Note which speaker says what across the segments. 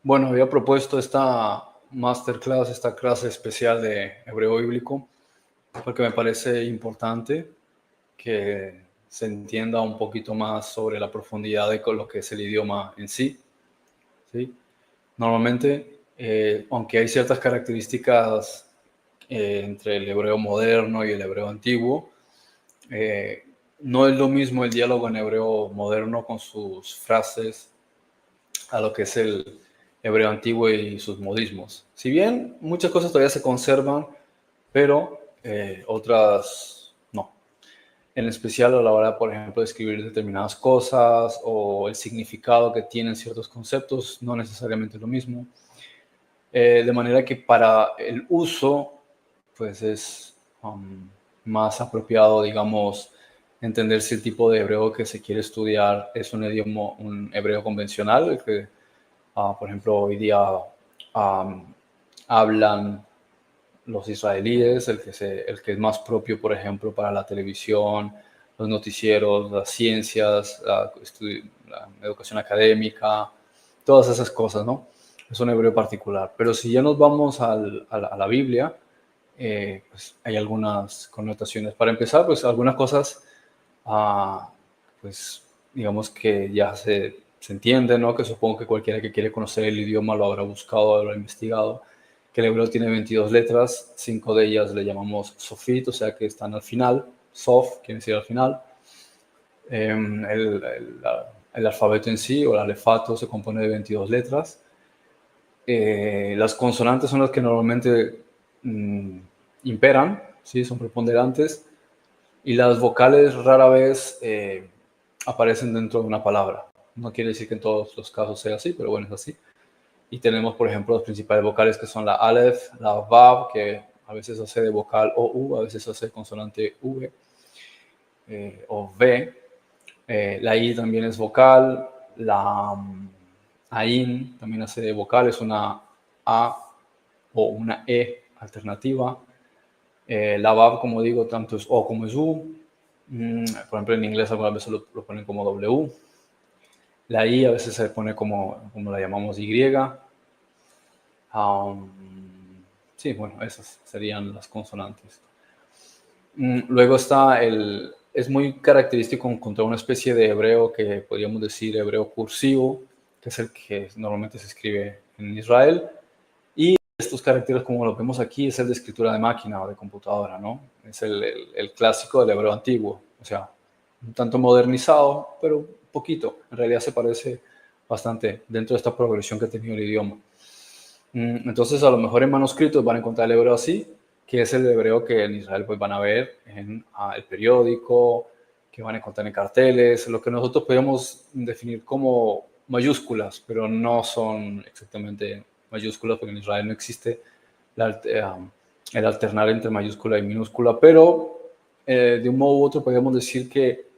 Speaker 1: Bueno, había propuesto esta masterclass, esta clase especial de hebreo bíblico, porque me parece importante que se entienda un poquito más sobre la profundidad de lo que es el idioma en sí, ¿sí? Normalmente, aunque hay ciertas características entre el hebreo moderno y el hebreo antiguo, eh, no es lo mismo el diálogo en hebreo moderno con sus frases a lo que es el hebreo antiguo y sus modismos. Si bien muchas cosas todavía se conservan, pero otras no. En especial a la hora, por ejemplo, de escribir determinadas cosas o el significado que tienen ciertos conceptos, no necesariamente lo mismo. De manera que para el uso, pues es más apropiado, digamos, entender si el tipo de hebreo que se quiere estudiar es un idioma, un hebreo convencional, el que por ejemplo, hoy día hablan los israelíes, el que es más propio, por ejemplo, para la televisión, los noticieros, las ciencias, la educación académica, todas esas cosas, ¿no? Es un hebreo particular. Pero si ya nos vamos a la Biblia, pues hay algunas connotaciones. Para empezar, pues algunas cosas pues digamos que ya se entiende, ¿no? Que supongo que cualquiera que quiere conocer el idioma lo habrá buscado, lo habrá investigado, que el hebreo tiene 22 letras, 5 de ellas le llamamos sofit, o sea que están al final, sof quiere decir al final. El alfabeto en sí, o el alefato, se compone de 22 letras. Las consonantes son las que normalmente imperan, ¿sí? Son preponderantes, y las vocales rara vez aparecen dentro de una palabra. No quiere decir que en todos los casos sea así, pero bueno, es así. Y tenemos, por ejemplo, las principales vocales que son la Aleph, la Vav, que a veces hace de vocal o U, a veces hace consonante V o V. La I también es vocal, la Ain también hace de vocal, es una A o una E alternativa. La Vav, como digo, tanto es O como es U. Por ejemplo, en inglés algunas veces lo ponen como W. La I a veces se pone como la llamamos Y. Sí, bueno, esas serían las consonantes. Luego está es muy característico encontrar una especie de hebreo que podríamos decir hebreo cursivo, que es el que normalmente se escribe en Israel. Y estos caracteres, como lo vemos aquí, es el de escritura de máquina o de computadora, ¿no? Es el clásico del hebreo antiguo, o sea, un tanto modernizado, pero un poquito. En realidad se parece bastante dentro de esta progresión que ha tenido el idioma. Entonces, a lo mejor en manuscritos van a encontrar el hebreo así, que es el hebreo que en Israel pues, van a ver en el periódico, que van a encontrar en carteles, lo que nosotros podemos definir como mayúsculas, pero no son exactamente mayúsculas, porque en Israel no existe el alternar entre mayúscula y minúscula, pero de un modo u otro podemos decir que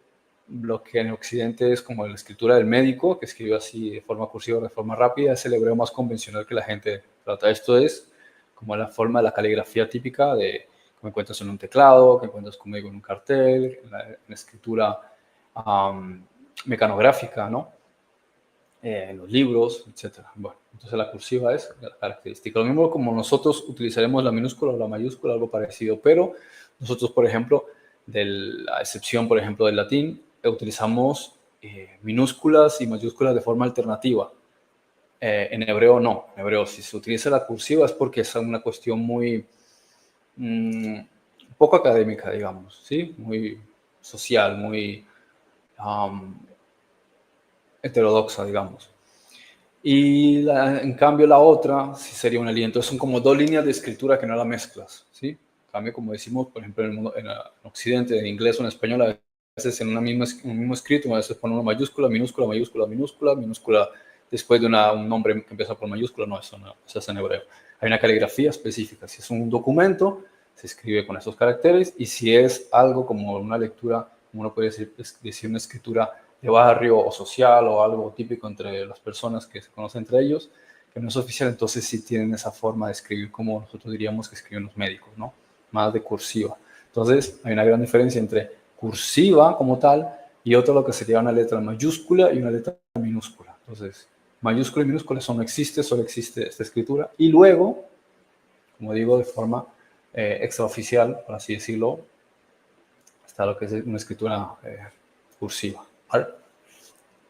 Speaker 1: lo que en Occidente es como la escritura del médico, que escribe así de forma cursiva, de forma rápida, es el hebreo más convencional que la gente trata. Esto es como la forma de la caligrafía típica de que encuentras en un teclado, que encuentras conmigo en un cartel, en la escritura mecanográfica, ¿no? En los libros, etc. Bueno, entonces la cursiva es la característica. Lo mismo como nosotros utilizaremos la minúscula o la mayúscula, algo parecido, pero nosotros, por ejemplo, de la excepción, por ejemplo, del latín, utilizamos minúsculas y mayúsculas de forma alternativa. En hebreo no. En hebreo, si se utiliza la cursiva es porque es una cuestión muy poco académica, digamos, ¿sí? Muy social, muy heterodoxa, digamos. Y en cambio la otra sí sería una línea. Entonces son como dos líneas de escritura que no la mezclas, ¿sí? En cambio, como decimos, por ejemplo, en Occidente, en inglés o en español, a veces en un mismo escrito, a veces pone una mayúscula, minúscula, mayúscula, minúscula, minúscula, después de un nombre que empieza por mayúscula, no, eso es en hebreo. Hay una caligrafía específica. Si es un documento, se escribe con esos caracteres, y si es algo como una lectura, como uno puede decir una escritura de barrio o social o algo típico entre las personas que se conocen entre ellos, que no es oficial, entonces sí tienen esa forma de escribir como nosotros diríamos que escriben los médicos, ¿no? Más de cursiva. Entonces hay una gran diferencia entre cursiva como tal y otra lo que sería una letra mayúscula y una letra minúscula. Entonces, mayúscula y minúscula, eso no existe, solo existe esta escritura. Y luego, como digo, de forma extraoficial, por así decirlo, está lo que es una escritura cursiva, ¿vale?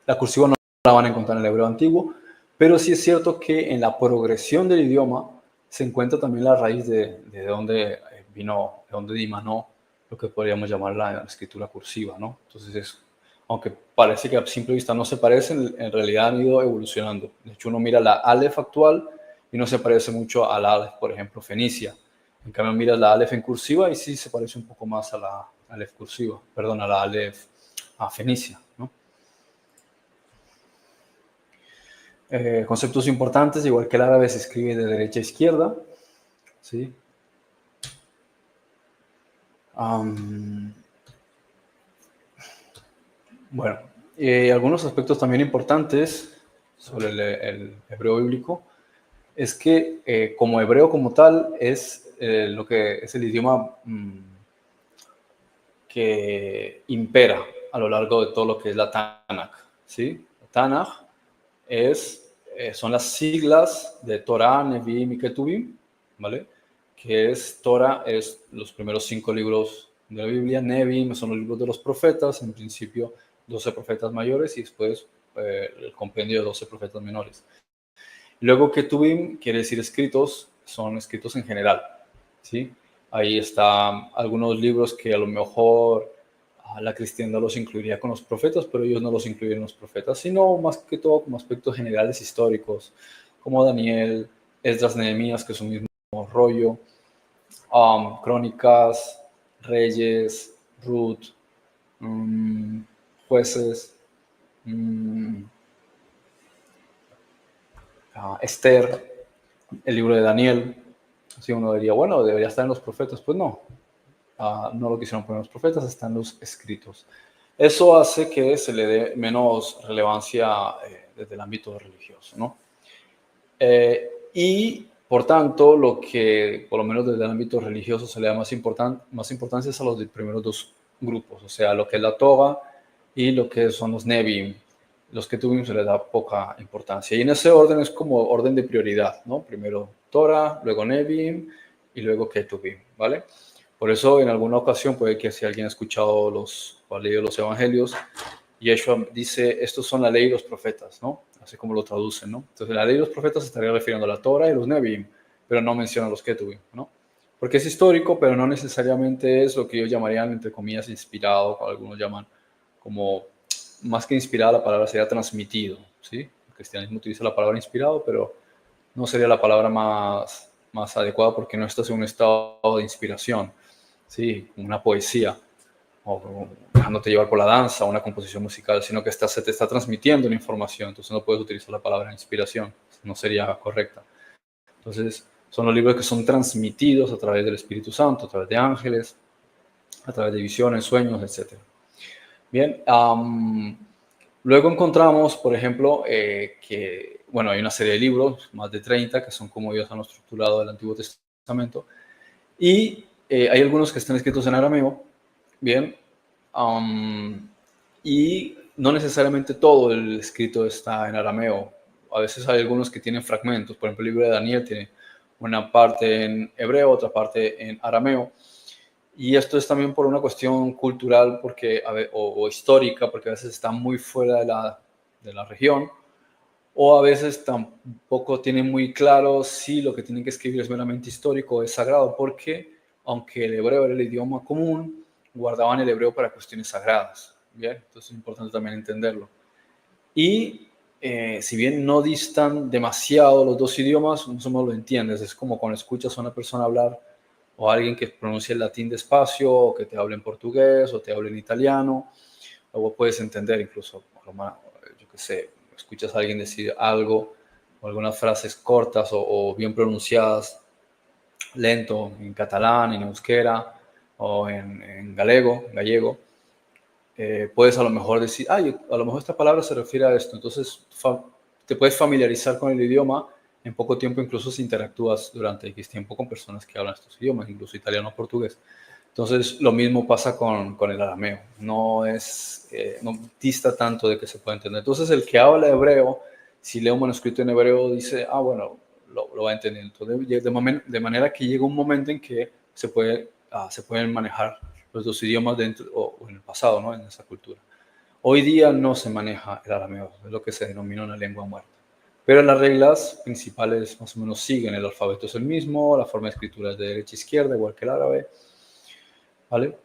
Speaker 1: La cursiva no la van a encontrar en el hebreo antiguo, pero sí es cierto que en la progresión del idioma se encuentra también la raíz de dónde vino, de dónde dimanó lo que podríamos llamar la escritura cursiva, ¿no? Entonces, aunque parece que a simple vista no se parecen, en realidad han ido evolucionando. De hecho, uno mira la Aleph actual y no se parece mucho a la Aleph, por ejemplo, fenicia. En cambio, mira la Aleph en cursiva y sí se parece un poco más a la Aleph cursiva, perdón, a la Aleph fenicia, ¿no? Conceptos importantes, igual que el árabe se escribe de derecha a izquierda, ¿sí? Bueno, algunos aspectos también importantes sobre el hebreo bíblico es que como hebreo como tal es lo que es el idioma que impera a lo largo de todo lo que es la Tanakh, ¿sí? La Tanakh son las siglas de Torah, Nevi'im y Ketuvim, ¿vale? Que es Torah, es los primeros 5 libros de la Biblia, Nevi'im son los libros de los profetas, en principio 12 profetas mayores y después el compendio de 12 profetas menores. Luego Ketuvim quiere decir escritos, son escritos en general, ¿sí? Ahí están algunos libros que a lo mejor la cristiandad los incluiría con los profetas, pero ellos no los incluyen en los profetas, sino más que todo como aspectos generales históricos, como Daniel, Esdras, Nehemías, que es un mismo rollo, Crónicas, Reyes, Ruth, Jueces, Esther, el libro de Daniel. Así uno diría, bueno, debería estar en los profetas. Pues no, no lo quisieron poner en los profetas, están los escritos. Eso hace que se le dé menos relevancia desde el ámbito religioso, ¿no? Y por tanto, lo que por lo menos desde el ámbito religioso se le da más importancia es a los primeros dos grupos, o sea, lo que es la Torah y lo que son los Nevi'im. Los que tuvimos se les da poca importancia. Y en ese orden es como orden de prioridad, ¿no? Primero Torah, luego Nevi'im y luego Ketuvim, ¿vale? Por eso en alguna ocasión puede que si alguien ha escuchado o ha leído los evangelios, Yeshua dice, estos son la ley y los profetas, ¿no? Así como lo traducen, ¿no? Entonces la ley y los profetas se estaría refiriendo a la Torah y los Nevi'im, pero no menciona los Ketuvim, ¿no? Porque es histórico, pero no necesariamente es lo que ellos llamarían, entre comillas, inspirado, o algunos llaman como, más que inspirado, la palabra sería transmitido, ¿sí? El cristianismo utiliza la palabra inspirado, pero no sería la palabra más adecuada porque no estás en un estado de inspiración, ¿sí? Como una poesía, o dejándote llevar por la danza, una composición musical, sino que se te está transmitiendo una información, entonces no puedes utilizar la palabra inspiración, no sería correcta. Entonces, son los libros que son transmitidos a través del Espíritu Santo, a través de ángeles, a través de visiones, sueños, etc. Bien, luego encontramos, por ejemplo, que, bueno, hay una serie de libros, más de 30, que son como ellos han estructurado el Antiguo Testamento, y hay algunos que están escritos en arameo, bien, y no necesariamente todo el escrito está en arameo. A veces hay algunos que tienen fragmentos. Por ejemplo, el libro de Daniel tiene una parte en hebreo, otra parte en arameo. Y esto es también por una cuestión cultural porque, o histórica, porque a veces está muy fuera de la región, o a veces tampoco tienen muy claro si lo que tienen que escribir es meramente histórico o es sagrado, porque aunque el hebreo era el idioma común, guardaban el hebreo para cuestiones sagradas. ¿Bien? Entonces es importante también entenderlo. Y si bien no distan demasiado los dos idiomas, más o menos lo entiendes. Es como cuando escuchas a una persona hablar o a alguien que pronuncia el latín despacio, o que te hable en portugués, o te hable en italiano, o puedes entender incluso, yo qué sé, escuchas a alguien decir algo, o algunas frases cortas o bien pronunciadas, lento, en catalán, en euskera, o en gallego, puedes a lo mejor decir, a lo mejor esta palabra se refiere a esto, entonces te puedes familiarizar con el idioma en poco tiempo, incluso si interactúas durante X tiempo con personas que hablan estos idiomas, incluso italiano o portugués. Entonces, lo mismo pasa con el arameo, no dista tanto de que se pueda entender. Entonces, el que habla hebreo si lee un manuscrito en hebreo, dice, bueno, lo va a entender. Entonces, de manera que llega un momento en que se pueden manejar los dos idiomas dentro, o en el pasado, ¿no? En esa cultura. Hoy día no se maneja el arameo, es lo que se denomina una lengua muerta. Pero las reglas principales más o menos siguen. El alfabeto es el mismo, la forma de escritura es de derecha a izquierda, igual que el árabe. ¿Vale?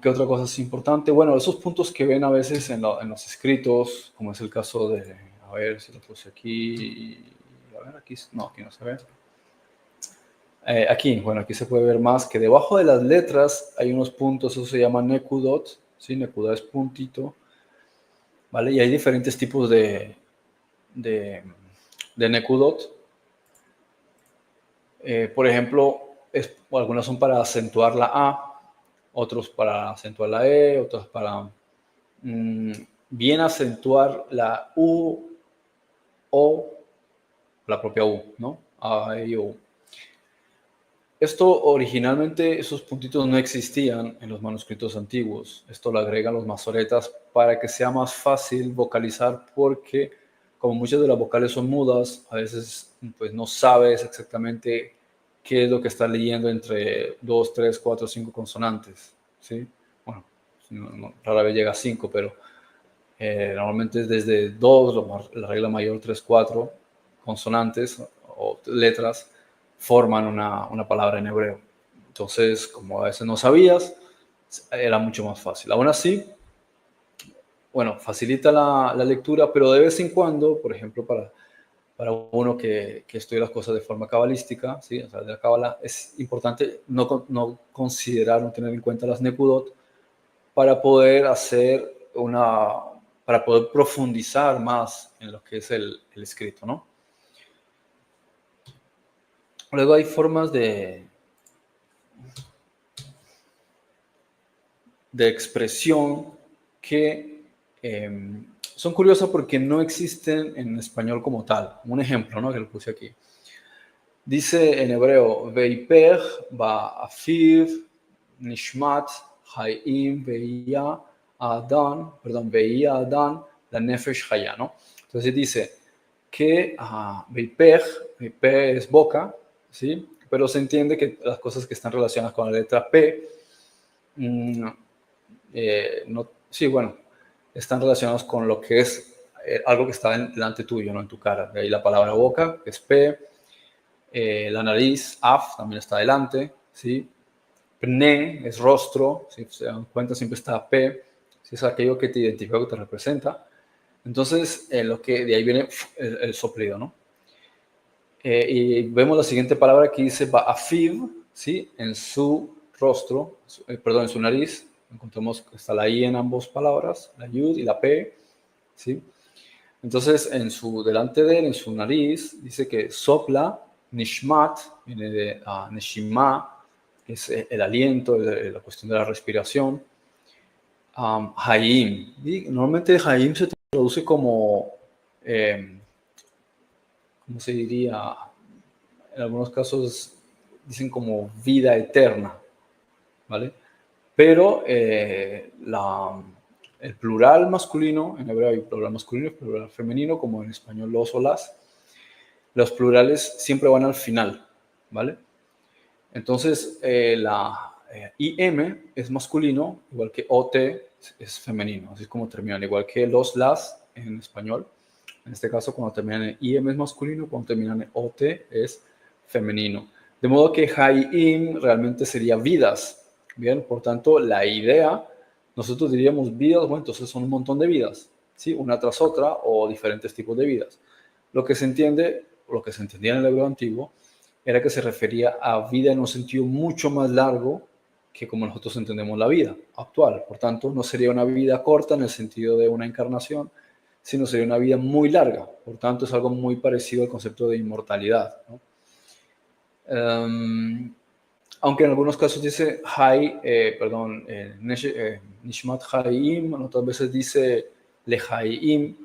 Speaker 1: ¿Qué otra cosa es importante? Bueno, esos puntos que ven a veces en los escritos, como es el caso de, a ver si lo puse aquí, a ver, aquí no se ve. Aquí se puede ver más que debajo de las letras hay unos puntos, eso se llama nekudot, ¿sí? Nekudot es puntito, ¿vale? Y hay diferentes tipos de nekudot. Por ejemplo, algunas son para acentuar la A, otros para acentuar la E, otros para bien acentuar la U o la propia U, ¿no? A, E, U. Esto originalmente, esos puntitos no existían en los manuscritos antiguos. Esto lo agregan los masoretas para que sea más fácil vocalizar, porque como muchas de las vocales son mudas, a veces pues no sabes exactamente qué es lo que estás leyendo entre 2, 3, 4, 5 consonantes, ¿sí? Bueno, rara vez llega a 5, pero normalmente es desde 2, la regla mayor 3, 4 consonantes o letras forman una palabra en hebreo. Entonces, como a veces no sabías, era mucho más fácil. Aún así, bueno, facilita la lectura, pero de vez en cuando, por ejemplo, para uno que estudia las cosas de forma cabalística, ¿sí? O sea, de la cábala, es importante no considerar, no tener en cuenta las nekudot para poder para poder profundizar más en lo que es el escrito, ¿no? Luego hay formas de expresión que son curiosas porque no existen en español como tal. Un ejemplo, ¿no? Que lo puse aquí. Dice en hebreo, Veiper, Ba'afiv, Nishmat, Hayim, Veía, Adan, la Nefesh Haya, ¿no? Entonces dice que Veiper es boca, ¿sí? Pero se entiende que las cosas que están relacionadas con la letra P, están relacionados con lo que es algo que está delante tuyo, ¿no? En tu cara. De ahí la palabra boca, que es P. La nariz, af, también está delante, ¿sí? Pne es rostro, si se dan cuenta siempre está P, si es aquello que te identifica, que te representa. Entonces, de ahí viene el soplido, ¿no? Y vemos la siguiente palabra que dice ba'afiv, ¿sí? En su rostro, en su nariz, encontramos que está la I en ambas palabras, la Yud y la P, ¿sí? Entonces, delante de él, en su nariz, dice que sopla, nishmat, viene de neshima, que es el aliento, la cuestión de la respiración. Hayim, normalmente Hayim se traduce como, ¿cómo se diría? En algunos casos dicen como vida eterna, ¿vale? Pero el plural masculino, en hebreo hay plural masculino y plural femenino, como en español los o las. Los plurales siempre van al final, ¿vale? Entonces, la IM es masculino, igual que OT es femenino, así es como terminan, igual que los, las en español. En este caso, cuando terminan en IM es masculino, cuando terminan en OT es femenino. De modo que Hayim realmente sería vidas, ¿bien? Por tanto, la idea, nosotros diríamos vidas, bueno, entonces son un montón de vidas, ¿sí? Una tras otra o diferentes tipos de vidas. Lo que se entiende, lo que se entendía en el hebreo antiguo, era que se refería a vida en un sentido mucho más largo que como nosotros entendemos la vida actual. Por tanto, no sería una vida corta en el sentido de una encarnación, sino sería una vida muy larga. Por tanto, es algo muy parecido al concepto de inmortalidad, ¿no? Aunque en algunos casos dice Nishmat Hayim, otras veces dice Lehayim.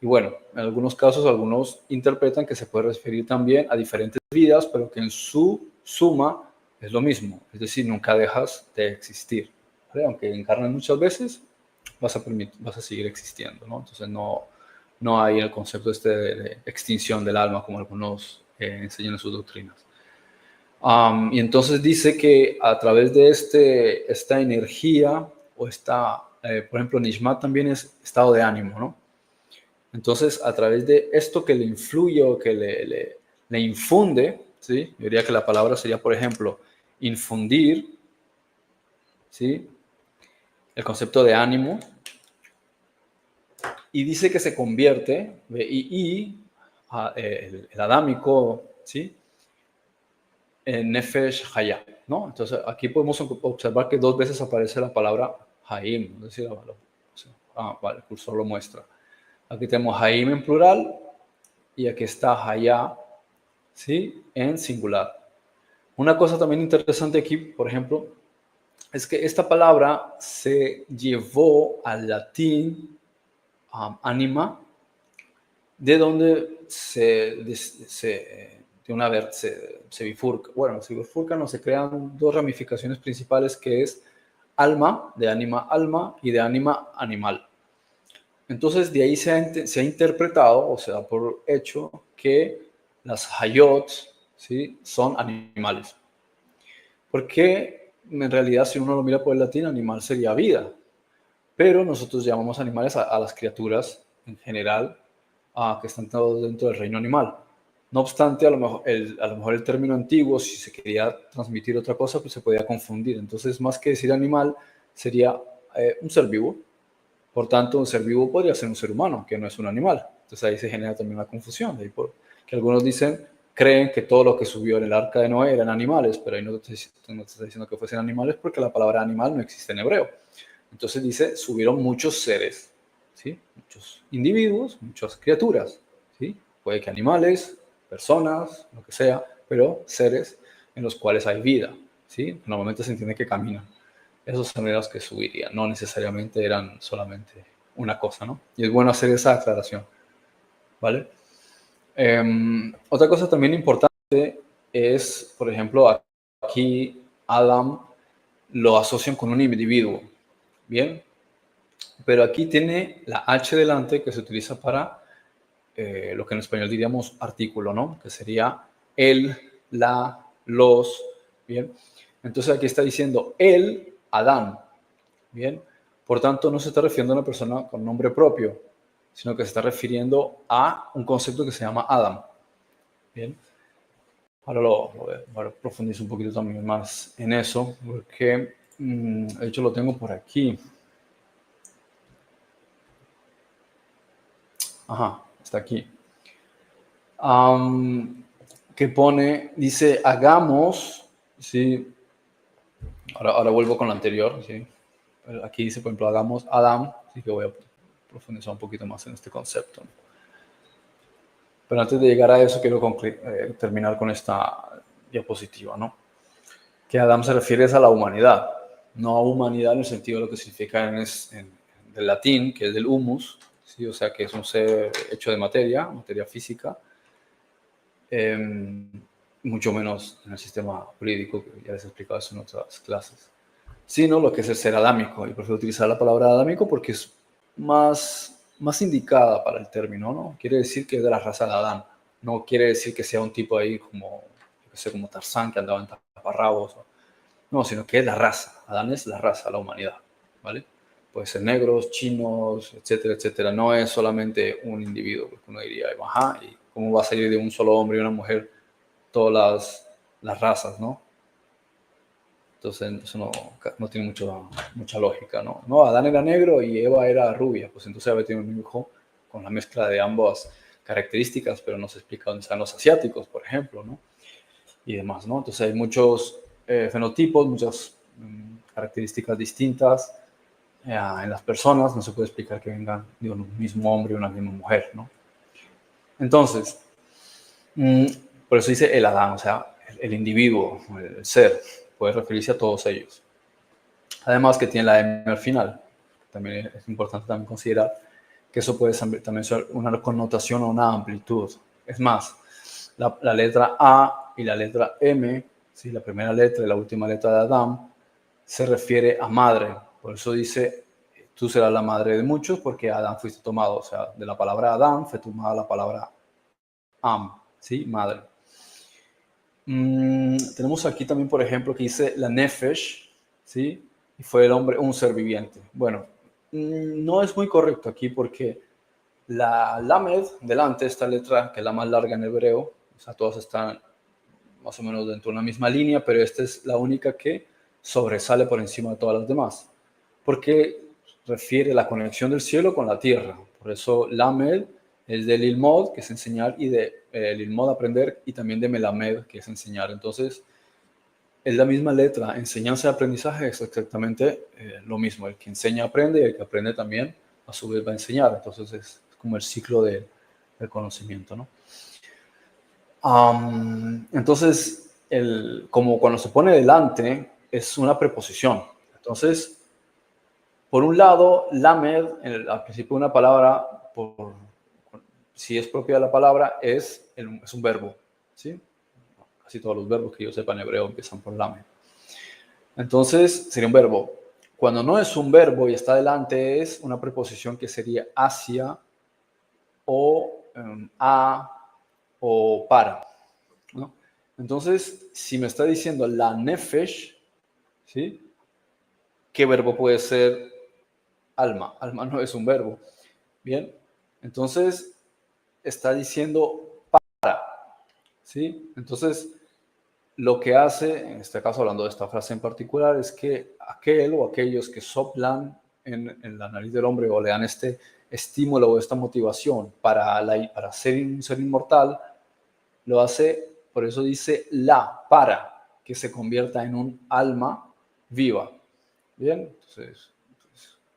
Speaker 1: Y bueno, en algunos casos, algunos interpretan que se puede referir también a diferentes vidas, pero que en su suma es lo mismo. Es decir, nunca dejas de existir, ¿vale? Aunque encarnan muchas veces, vas a seguir existiendo, ¿no? Entonces no hay el concepto este de extinción del alma como algunos enseñan en sus doctrinas. Y entonces dice que a través de esta energía o por ejemplo, Nishmat también es estado de ánimo, ¿no? Entonces, a través de esto que le influye o que le infunde, ¿sí? Yo diría que la palabra sería, por ejemplo, infundir, ¿sí? El concepto de ánimo. Y dice que se convierte, el adámico, ¿sí? En Nefesh Hayah, ¿no? Entonces, aquí podemos observar que 2 veces aparece la palabra Haim, es decir, vale, el cursor lo muestra. Aquí tenemos Haim en plural y aquí está Hayah, ¿sí? En singular. Una cosa también interesante aquí, por ejemplo, es que esta palabra se llevó al latín anima, de donde de una vez se bifurca. Bueno, se bifurcan o se crean 2 ramificaciones principales, que es alma, de ánima alma, y de ánima animal. Entonces, de ahí se ha interpretado, o se da por hecho, que las hayot, ¿sí? Son animales. Porque en realidad, si uno lo mira por el latín, animal sería vida. Pero nosotros llamamos animales a las criaturas en general que están todos dentro del reino animal. No obstante, a lo mejor el término antiguo, si se quería transmitir otra cosa, pues se podía confundir. Entonces, más que decir animal, sería un ser vivo. Por tanto, un ser vivo podría ser un ser humano, que no es un animal. Entonces ahí se genera también una confusión. De ahí que algunos creen que todo lo que subió en el arca de Noé eran animales, pero ahí no te está diciendo que fuesen animales, porque la palabra animal no existe en hebreo. Entonces dice, subieron muchos seres, ¿sí? Muchos individuos, muchas criaturas, ¿sí? Puede que animales, personas, lo que sea, pero seres en los cuales hay vida, ¿sí? Normalmente se entiende que caminan. Esos son los que subirían, no necesariamente eran solamente una cosa, ¿no? Y es bueno hacer esa aclaración, ¿vale? Otra cosa también importante es, por ejemplo, aquí Adam lo asocian con un individuo, ¿bien? Pero aquí tiene la H delante, que se utiliza para lo que en español diríamos artículo, ¿no? Que sería el, la, los, ¿bien? Entonces aquí está diciendo el, Adán, ¿bien? Por tanto, no se está refiriendo a una persona con nombre propio, sino que se está refiriendo a un concepto que se llama Adam, ¿bien? Ahora ahora profundizo un poquito también más en eso, porque de hecho lo tengo por aquí. Ajá, está aquí. Que dice, hagamos, ¿sí? Ahora vuelvo con lo anterior, ¿sí? Aquí dice, por ejemplo, hagamos Adam, así que voy a profundizar un poquito más en este concepto. Pero antes de llegar a eso, quiero terminar con esta diapositiva, ¿no? Que Adam se refiere a la humanidad, no a humanidad en el sentido de lo que significa del latín, que es del humus, ¿sí? O sea, que es un ser hecho de materia física, mucho menos en el sistema jurídico, que ya les he explicado eso en otras clases, sino lo que es el ser adámico. Y prefiero utilizar la palabra adámico porque es más indicada para el término, ¿no? Quiere decir que es de la raza de Adán, no quiere decir que sea un tipo ahí como Tarzán, que andaba en taparrabos, no, sino que es la raza. Adán es la raza, la humanidad, ¿vale? Puede ser negros, chinos, etcétera, etcétera. No es solamente un individuo, porque uno diría, ajá, ¿y cómo va a salir de un solo hombre y una mujer todas las razas, no? Entonces eso no tiene mucha lógica, ¿no? No, Adán era negro y Eva era rubia, pues entonces había tenido un hijo con la mezcla de ambas características, pero no se explica dónde están los asiáticos, por ejemplo, ¿no? Y demás, ¿no? Entonces hay muchos fenotipos, muchas características distintas en las personas, no se puede explicar que vengan de un mismo hombre y una misma mujer, ¿no? Entonces, por eso dice el Adán, o sea, el individuo, el ser, puede referirse a todos ellos. Además que tiene la M al final. También es importante también considerar que eso puede también ser una connotación o una amplitud. Es más, la letra A y la letra M, ¿sí? La primera letra y la última letra de Adán, se refiere a madre. Por eso dice, tú serás la madre de muchos porque Adán fuiste tomado, o sea, de la palabra Adán fue tomada la palabra Am, ¿sí? Madre. Tenemos aquí también, por ejemplo, que dice la Nefesh, ¿sí? Y fue el hombre un ser viviente. Bueno, no es muy correcto aquí porque la Lamed, delante, esta letra, que es la más larga en hebreo, o sea, todas están más o menos dentro de una misma línea, pero esta es la única que sobresale por encima de todas las demás, porque refiere la conexión del cielo con la tierra. Por eso Lamed es de Lilmod, que es enseñar, y de Lilmod aprender, y también de Melamed, que es enseñar. Entonces, es la misma letra, enseñanza y aprendizaje es exactamente lo mismo. El que enseña aprende y el que aprende también a su vez va a enseñar. Entonces es como el ciclo del conocimiento, ¿no? Entonces, como cuando se pone delante, es una preposición. Entonces, por un lado, lamed, al principio de una palabra, si es propia de la palabra, es un verbo, ¿sí? Casi todos los verbos que yo sepa en hebreo empiezan por lamed. Entonces, sería un verbo. Cuando no es un verbo y está delante, es una preposición que sería hacia o a o para, ¿no? Entonces, si me está diciendo la nefesh, ¿sí? ¿Qué verbo puede ser alma? Alma no es un verbo. Bien, entonces está diciendo para, ¿sí? Entonces, lo que hace, en este caso hablando de esta frase en particular, es que aquel o aquellos que soplan en la nariz del hombre o le dan este estímulo o esta motivación para ser un ser inmortal, lo hace, por eso dice para que se convierta en un alma viva. Bien, entonces,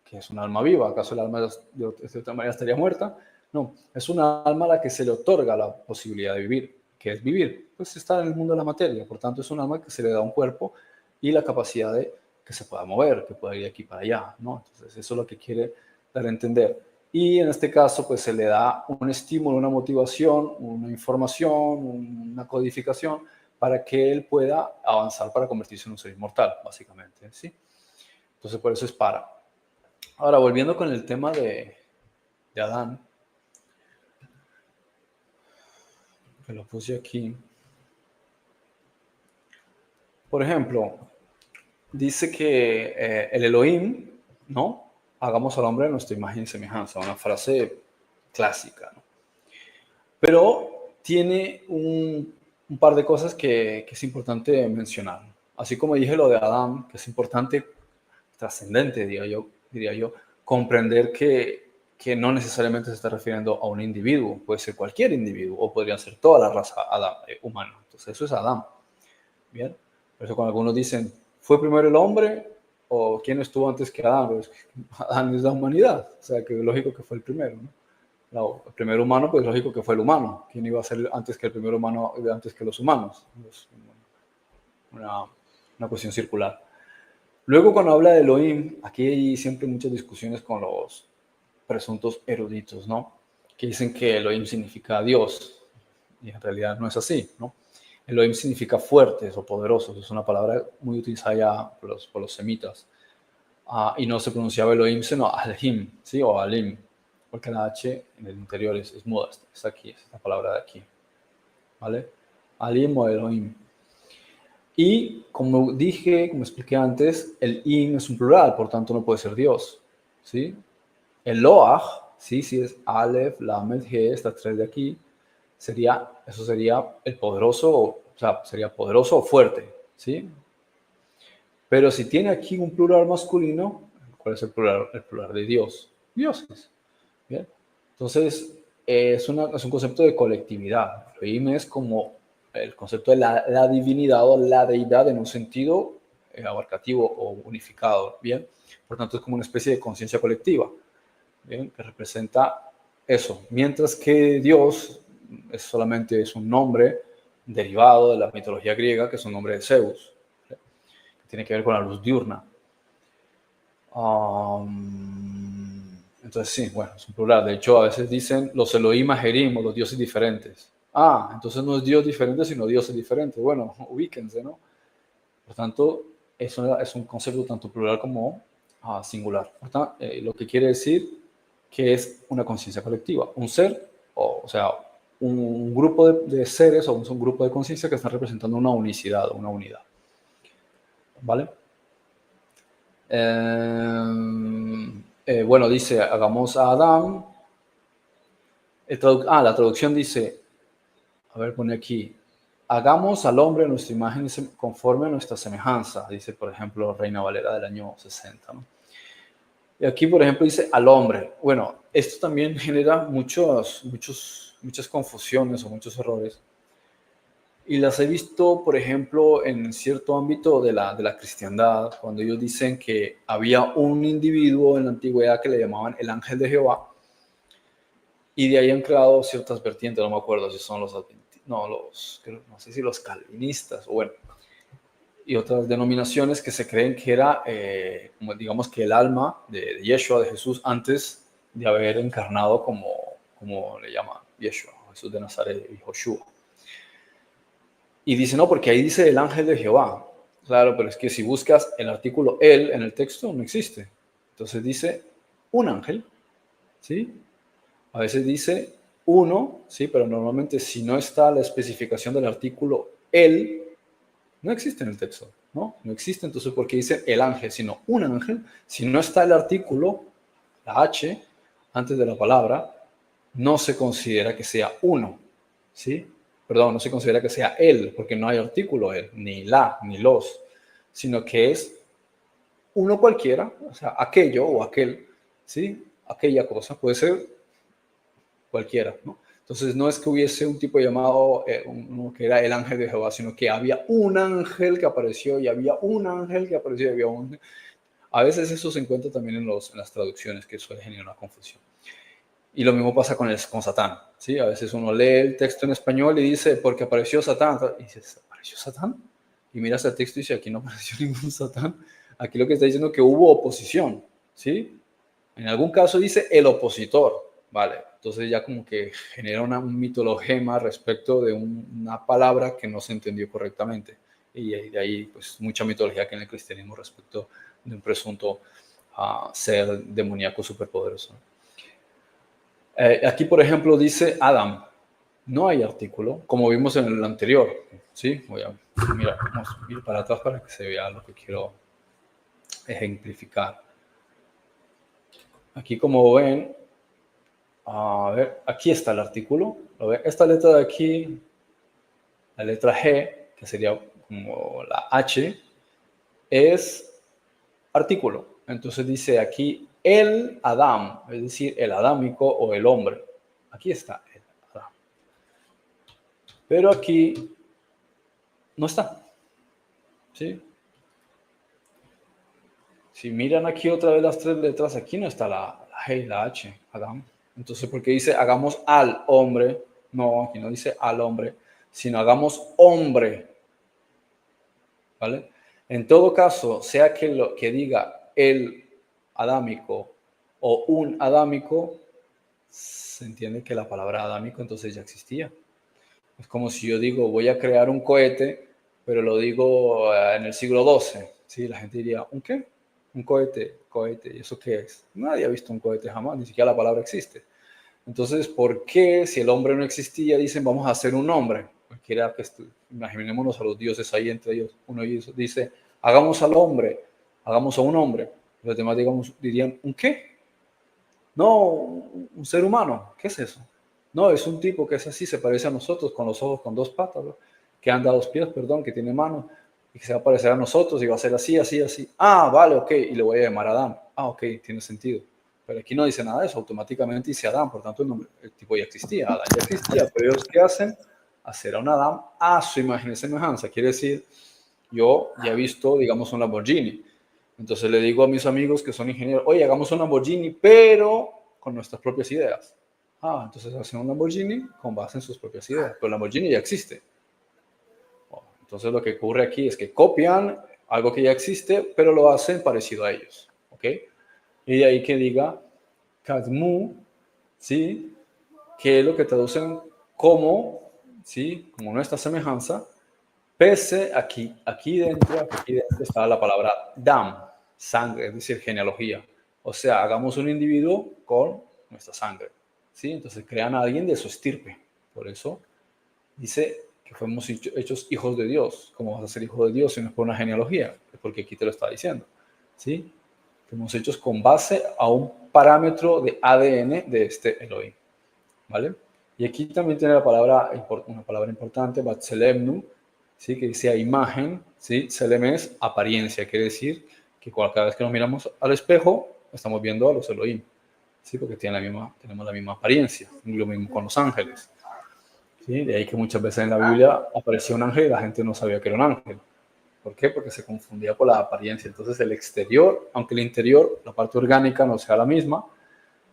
Speaker 1: ¿qué es un alma viva? ¿Acaso el alma de otra manera estaría muerta? No, es una alma a la que se le otorga la posibilidad de vivir. ¿Qué es vivir? Pues estar en el mundo de la materia. Por tanto, es un alma que se le da un cuerpo y la capacidad de que se pueda mover, que pueda ir de aquí para allá, ¿no? Entonces, eso es lo que quiere dar a entender. Y en este caso, pues se le da un estímulo, una motivación, una información, una codificación para que él pueda avanzar para convertirse en un ser inmortal, básicamente, ¿sí? Entonces, por eso es para. Ahora, volviendo con el tema de Adán, que lo puse aquí. Por ejemplo, dice que el Elohim, ¿no? Hagamos al hombre a nuestra imagen y semejanza, una frase clásica, ¿no? Pero tiene un par de cosas que es importante mencionar. Así como dije lo de Adán, que es importante, trascendente, diría yo, comprender que no necesariamente se está refiriendo a un individuo, puede ser cualquier individuo, o podría ser toda la raza humana. Entonces, eso es Adán. Bien, por eso cuando algunos dicen, ¿fue primero el hombre o quién estuvo antes que Adán? Pues Adán es la humanidad, o sea que es lógico que fue el primero, ¿no? El primer humano, pues lógico que fue el humano. ¿Quién iba a ser antes que el primer humano, antes que los humanos? Es una cuestión circular. Luego, cuando habla de Elohim, aquí hay siempre muchas discusiones con los presuntos eruditos, ¿no? Que dicen que Elohim significa Dios, y en realidad no es así, ¿no? Elohim significa fuertes o poderosos, es una palabra muy utilizada ya por los semitas. Y no se pronunciaba Elohim, sino Alhim, ¿sí? O Alim, porque la H en el interior es muda, está aquí, es esta palabra de aquí, ¿vale? Alim o Elohim. Y como dije, como expliqué antes, el im es un plural, por tanto no puede ser Dios, ¿sí? El loach, sí, es Aleph, Lamed, He, estas tres de aquí, eso sería el poderoso, o sea, sería poderoso o fuerte, ¿sí? Pero si tiene aquí un plural masculino, ¿cuál es el plural? El plural de Dios, dioses, ¿bien? Entonces, es un concepto de colectividad. Elohim es como el concepto de la divinidad o la deidad en un sentido abarcativo o unificado, ¿bien? Por tanto, es como una especie de conciencia colectiva, ¿bien? Que representa eso. Mientras que Dios solamente es un nombre derivado de la mitología griega, que es un nombre de Zeus, ¿sí? Que tiene que ver con la luz diurna. Entonces sí, bueno, es un plural. De hecho, a veces dicen los Elohim Ajerim o los dioses diferentes. Entonces no es Dios diferente, sino dioses diferentes. Bueno, ubíquense, ¿no? Por tanto, es un concepto tanto plural como singular. Lo que quiere decir que es una conciencia colectiva, un ser, o sea, un grupo de seres o un grupo de conciencia que están representando una unicidad o una unidad. ¿Vale? Bueno, dice, hagamos a Adán. La traducción dice, a ver, pone aquí, hagamos al hombre nuestra imagen conforme a nuestra semejanza, dice, por ejemplo, Reina Valera del año 60, ¿no? Y aquí, por ejemplo, dice al hombre. Bueno, esto también genera muchas confusiones o muchos errores. Y las he visto, por ejemplo, en cierto ámbito de la cristiandad, cuando ellos dicen que había un individuo en la antigüedad que le llamaban el ángel de Jehová, y de ahí han creado ciertas vertientes, no me acuerdo si son no sé si los calvinistas, o bueno, y otras denominaciones que se creen que era, como digamos que el alma de Yeshua, de Jesús, antes de haber encarnado como le llama Yeshua, Jesús de Nazaret y Joshua. Y dice, no, porque ahí dice el ángel de Jehová. Claro, pero es que si buscas el artículo él en el texto, no existe. Entonces dice un ángel, ¿sí? A veces dice uno, ¿sí? Pero normalmente si no está la especificación del artículo él, no existe en el texto, ¿no? No existe, entonces, ¿por qué dice el ángel? Sino un ángel. Si no está el artículo, la H, antes de la palabra, no se considera que sea uno, ¿sí? Perdón, no se considera que sea él, porque no hay artículo él, ni la, ni los, sino que es uno cualquiera, o sea, aquello o aquel, ¿sí? Aquella cosa, puede ser cualquiera, ¿no? Entonces no es que hubiese un tipo llamado, uno que era el ángel de Jehová, sino que había un ángel que apareció y había un ángel que apareció y había un... A veces eso se encuentra también en las traducciones, que suele generar una confusión. Y lo mismo pasa con Satán, ¿sí? A veces uno lee el texto en español y dice, porque apareció Satán. Y dices, ¿apareció Satán? Y miras el texto y dice, aquí no apareció ningún Satán. Aquí lo que está diciendo es que hubo oposición, ¿sí? En algún caso dice el opositor, ¿vale? Entonces ya como que genera un mitologema respecto de una palabra que no se entendió correctamente. Y de ahí, pues, mucha mitología que en el cristianismo respecto de un presunto ser demoníaco superpoderoso. Aquí, por ejemplo, dice Adam. No hay artículo, como vimos en el anterior. ¿Sí? Vamos a ir para atrás para que se vea lo que quiero ejemplificar. Aquí, como ven, a ver, aquí está el artículo. ¿Lo ven? Esta letra de aquí, la letra G, que sería como la H, es artículo. Entonces dice aquí el Adam, es decir, el adámico o el hombre. Aquí está el Adam. Pero aquí no está. ¿Sí? Si miran aquí otra vez las tres letras, aquí no está la G y la H, Adam. Entonces, ¿por qué dice hagamos al hombre? No, aquí no dice al hombre, sino hagamos hombre. ¿Vale? En todo caso, sea que diga el adámico o un adámico, se entiende que la palabra adámico entonces ya existía. Es como si yo digo, voy a crear un cohete, pero lo digo en el siglo XII. ¿Sí? La gente diría, ¿un qué? Un cohete. ¿Y eso qué es? Nadie ha visto un cohete jamás, ni siquiera la palabra existe. Entonces, ¿por qué si el hombre no existía dicen vamos a hacer un hombre? Cualquiera que imaginémonos a los dioses ahí entre ellos. Uno dice, hagamos al hombre, hagamos a un hombre. Los demás dirían, ¿un qué? No, un ser humano. ¿Qué es eso? No, es un tipo que es así, se parece a nosotros, con los ojos, con dos patas, ¿no? Que anda a dos pies, perdón, que tiene manos, y que se va a parecer a nosotros y va a ser así, así, así. Ah, vale, ok, y le voy a llamar Adán. Ah, ok, tiene sentido. Pero aquí no dice nada de eso, automáticamente dice Adán, por tanto el tipo ya existía, Adán ya existía, pero ellos ¿qué hacen? Hacer a un Adán a su imagen y semejanza. Quiere decir, yo ya he visto, digamos, un Lamborghini. Entonces le digo a mis amigos que son ingenieros, oye, hagamos un Lamborghini, pero con nuestras propias ideas. Ah, entonces hacen un Lamborghini con base en sus propias ideas, pero el Lamborghini ya existe. Entonces lo que ocurre aquí es que copian algo que ya existe, pero lo hacen parecido a ellos. ¿Ok? Y de ahí que diga Kadmu, ¿sí? Que es lo que traducen como, ¿sí? Como nuestra semejanza, pese aquí dentro está la palabra Dam. sangre, es decir, genealogía. O sea, hagamos un individuo con nuestra sangre, ¿sí? Entonces crean a alguien de su estirpe. Por eso dice que fuimos hechos hijos de Dios. ¿Cómo vas a ser hijo de Dios si no es por una genealogía? Porque aquí te lo está diciendo, ¿sí? Fuimos hechos con base a un parámetro de ADN de este Elohim, ¿vale? Y aquí también tiene una palabra importante, Batselemnu, ¿sí? Que dice imagen, ¿sí? Selem es apariencia, quiere decir que cada vez que nos miramos al espejo, estamos viendo a los Elohim, ¿sí? Porque tenemos la misma apariencia, lo mismo con los ángeles, ¿sí? De ahí que muchas veces en la Biblia aparecía un ángel y la gente no sabía que era un ángel. ¿Por qué? Porque se confundía por la apariencia. Entonces el exterior, aunque el interior, la parte orgánica no sea la misma,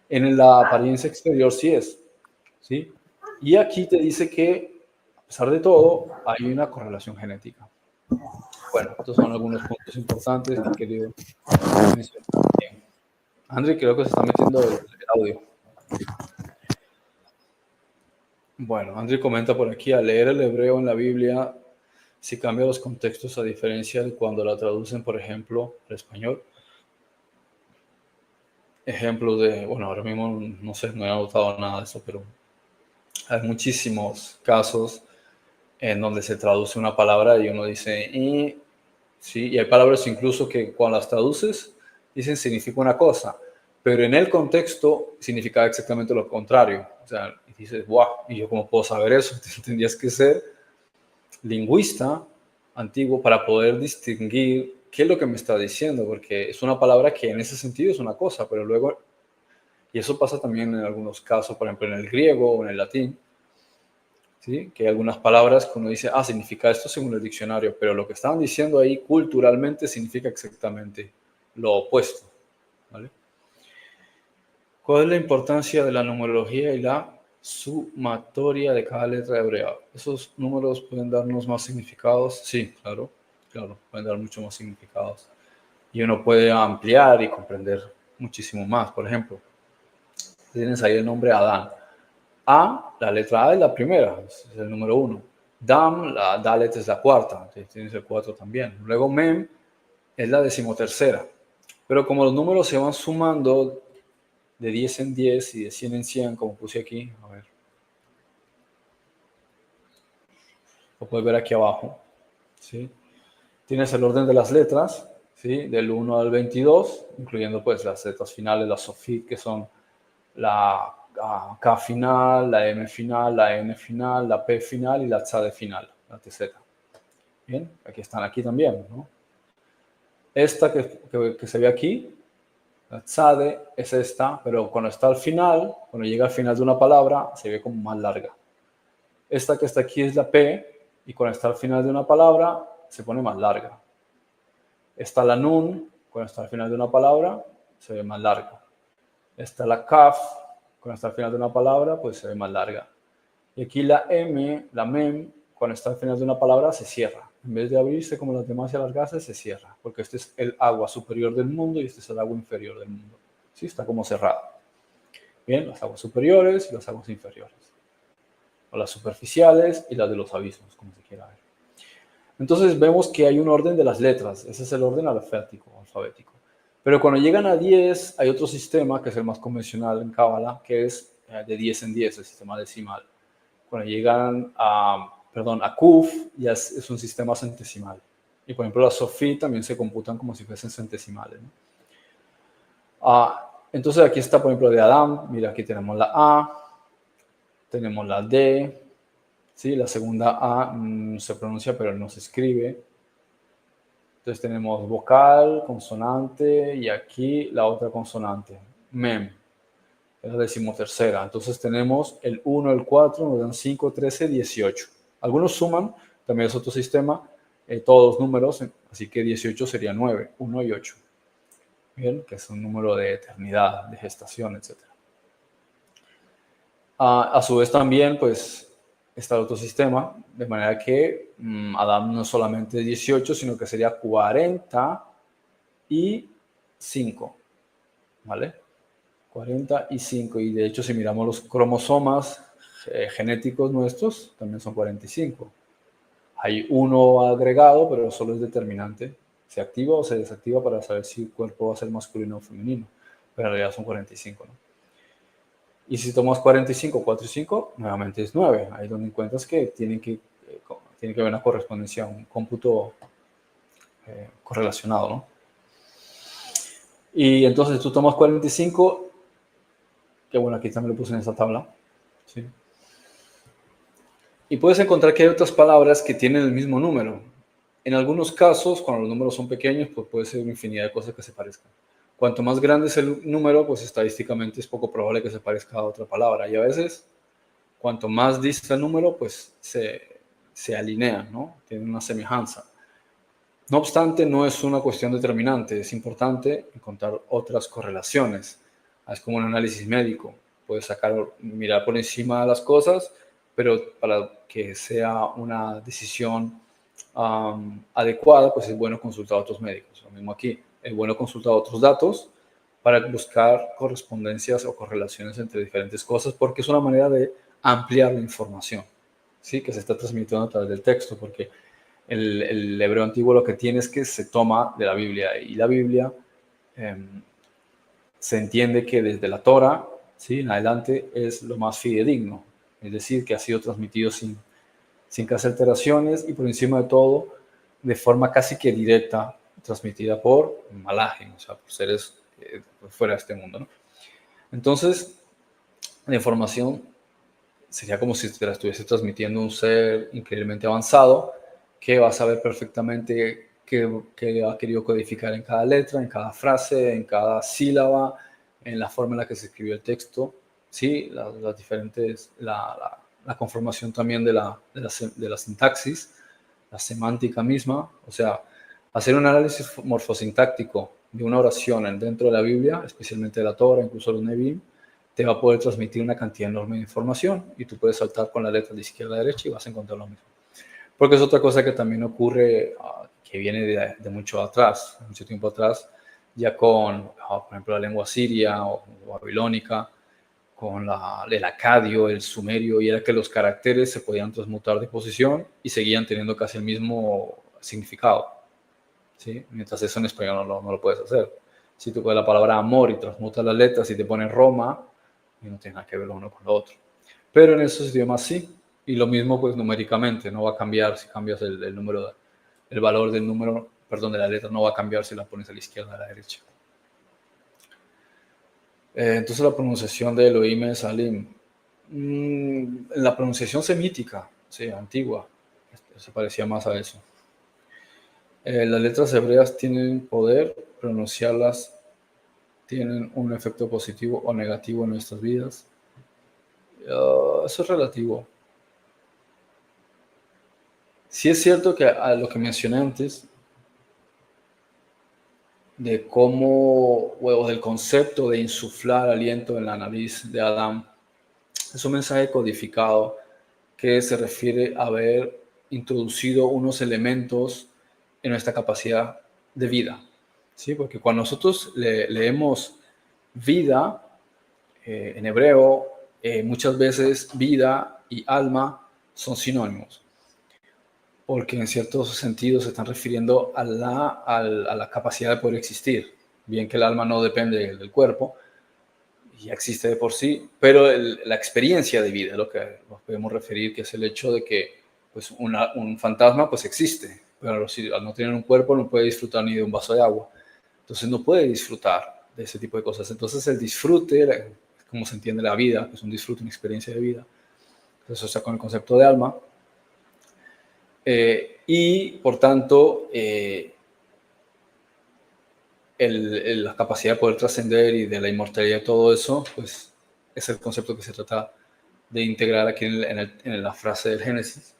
Speaker 1: en la apariencia exterior sí es, ¿sí? Y aquí te dice que, a pesar de todo, hay una correlación genética. Bueno, estos son algunos puntos importantes que he querido mencionar. Bien. André, creo que se está metiendo el audio. Bueno, André comenta por aquí, al leer el hebreo en la Biblia, si cambia los contextos a diferencia de cuando la traducen, por ejemplo, al español. Ejemplo de, bueno, ahora mismo no sé, no he anotado nada de eso, pero hay muchísimos casos en donde se traduce una palabra y uno dice, sí, y hay palabras incluso que cuando las traduces dicen significa una cosa, pero en el contexto significa exactamente lo contrario. O sea, y dices, wow, ¿y yo cómo puedo saber eso? Tendrías que ser lingüista antiguo para poder distinguir qué es lo que me está diciendo, porque es una palabra que en ese sentido es una cosa, pero luego, y eso pasa también en algunos casos, por ejemplo en el griego o en el latín, ¿sí? Que hay algunas palabras que uno dice, significa esto según el diccionario, pero lo que estaban diciendo ahí culturalmente significa exactamente lo opuesto, ¿vale? ¿Cuál es la importancia de la numerología y la sumatoria de cada letra hebrea? ¿Esos números pueden darnos más significados? Sí, claro, pueden dar mucho más significados. Y uno puede ampliar y comprender muchísimo más. Por ejemplo, tienes ahí el nombre Adán. La letra A es la primera, es el número 1. Dam, la Dalet es la cuarta, tienes el 4 también. Luego Mem es la decimotercera. Pero como los números se van sumando de 10 en 10 y de 100 en 100, como puse aquí, a ver, lo puedes ver aquí abajo, ¿sí? Tienes el orden de las letras, ¿sí? Del 1 al 22, incluyendo pues las letras finales, las sofit, que son la K final, la M final, la N final, la P final y la Tzade final, la TZ. Bien, aquí están aquí también, ¿no? Esta que se ve aquí, la Tzade, es esta, pero cuando está al final, cuando llega al final de una palabra, se ve como más larga. Esta que está aquí es la P, y cuando está al final de una palabra, se pone más larga. Está la Nun, cuando está al final de una palabra, se ve más larga. Está la Kaf, cuando está al final de una palabra, pues se ve más larga. Y aquí la M, la Mem, cuando está al final de una palabra, se cierra. En vez de abrirse como las demás y alargarse, se cierra. Porque este es el agua superior del mundo y este es el agua inferior del mundo. ¿Sí? Está como cerrado. Bien, las aguas superiores y las aguas inferiores. O las superficiales y las de los abismos, como se quiera ver. Entonces vemos que hay un orden de las letras. Ese es el orden alfabético. Pero cuando llegan a 10, hay otro sistema que es el más convencional en Cábala, que es de 10 en 10, el sistema decimal. Cuando llegan a Kuf, ya es un sistema centesimal. Y por ejemplo, las Sofí también se computan como si fuesen centesimales, ¿no? Entonces aquí está, por ejemplo, de Adam. Mira, aquí tenemos la A, tenemos la D, ¿sí? La segunda A se pronuncia, pero no se escribe. Entonces tenemos vocal, consonante y aquí la otra consonante, Mem. Es la decimotercera. Entonces tenemos el 1, el 4, nos dan 5, 13, 18. Algunos suman, también es otro sistema, todos números, así que 18 sería 9, 1 y 8. Bien, que es un número de eternidad, de gestación, etc. A su vez también, pues, está el otro sistema, de manera que Adán no es solamente 18, sino que sería 45, ¿vale? 45, y de hecho si miramos los cromosomas genéticos nuestros, también son 45. Hay uno agregado, pero solo es determinante, Se activa o se desactiva para saber si el cuerpo va a ser masculino o femenino. Pero en realidad son 45, ¿no? Y si tomas 45, 4 y 5, nuevamente es 9. Ahí donde encuentras que tiene que haber una correspondencia, un cómputo correlacionado, ¿no? Y entonces tú tomas 45, que bueno, aquí también lo puse en esta tabla, ¿sí? Y puedes encontrar que hay otras palabras que tienen el mismo número. En algunos casos, cuando los números son pequeños, pues puede ser una infinidad de cosas que se parezcan. Cuanto más grande es el número, pues estadísticamente es poco probable que se parezca a otra palabra. Y a veces, cuanto más dista el número, pues se alinea, ¿no? Tiene una semejanza. No obstante, no es una cuestión determinante. Es importante encontrar otras correlaciones. Es como un análisis médico. Puedes mirar por encima de las cosas, pero para que sea una decisión adecuada, pues es bueno consultar a otros médicos. Lo mismo aquí, es bueno consultar otros datos para buscar correspondencias o correlaciones entre diferentes cosas, porque es una manera de ampliar la información, ¿sí? Que se está transmitiendo a través del texto, porque el hebreo antiguo lo que tiene es que se toma de la Biblia, y la Biblia se entiende que desde la Torah, ¿sí?, en adelante es lo más fidedigno, es decir, que ha sido transmitido sin casi alteraciones y por encima de todo de forma casi que directa, transmitida por Malachim, o sea, por seres fuera de este mundo, ¿no? Entonces, la información sería como si te la estuviese transmitiendo un ser increíblemente avanzado que va a saber perfectamente qué ha querido codificar en cada letra, en cada frase, en cada sílaba, en la forma en la que se escribió el texto, ¿sí? Las diferentes, la conformación también de la sintaxis, la semántica misma, o sea, hacer un análisis morfosintáctico de una oración dentro de la Biblia, especialmente de la Torah, incluso los Nevi'im, te va a poder transmitir una cantidad enorme de información y tú puedes saltar con la letra de izquierda a derecha y vas a encontrar lo mismo. Porque es otra cosa que también ocurre, que viene de mucho atrás, mucho tiempo atrás, ya con, por ejemplo, la lengua siria o babilónica, con el acadio, el sumerio, y era que los caracteres se podían transmutar de posición y seguían teniendo casi el mismo significado, ¿sí? Mientras eso en español no lo puedes hacer. Si tú coges la palabra amor y transmutas las letras y te pones Roma, y no tiene nada que ver lo uno con lo otro. Pero en esos idiomas sí, y lo mismo pues numéricamente, no va a cambiar si cambias el número, el valor del número, perdón, de la letra no va a cambiar si la pones a la izquierda o a la derecha. Entonces la pronunciación de Elohim es Salim. La pronunciación semítica, sí, antigua, se parecía más a eso. Las letras hebreas tienen poder, pronunciarlas tienen un efecto positivo o negativo en nuestras vidas. Eso es relativo. Sí es cierto que a lo que mencioné antes, de cómo, o del concepto de insuflar aliento en la nariz de Adán, es un mensaje codificado que se refiere a haber introducido unos elementos en nuestra capacidad de vida, ¿sí? Porque cuando nosotros leemos vida en hebreo, muchas veces vida y alma son sinónimos, porque en ciertos sentidos se están refiriendo a la capacidad de poder existir, bien que el alma no depende del cuerpo, ya existe de por sí, pero la experiencia de vida es lo que nos podemos referir, que es el hecho de que pues, un fantasma pues existe, pero al no tener un cuerpo no puede disfrutar ni de un vaso de agua, entonces no puede disfrutar de ese tipo de cosas. Entonces el disfrute, como se entiende la vida, es un disfrute, una experiencia de vida, entonces está con el concepto de alma, y por tanto la capacidad de poder trascender y de la inmortalidad y todo eso, pues es el concepto que se trata de integrar aquí en la frase del Génesis.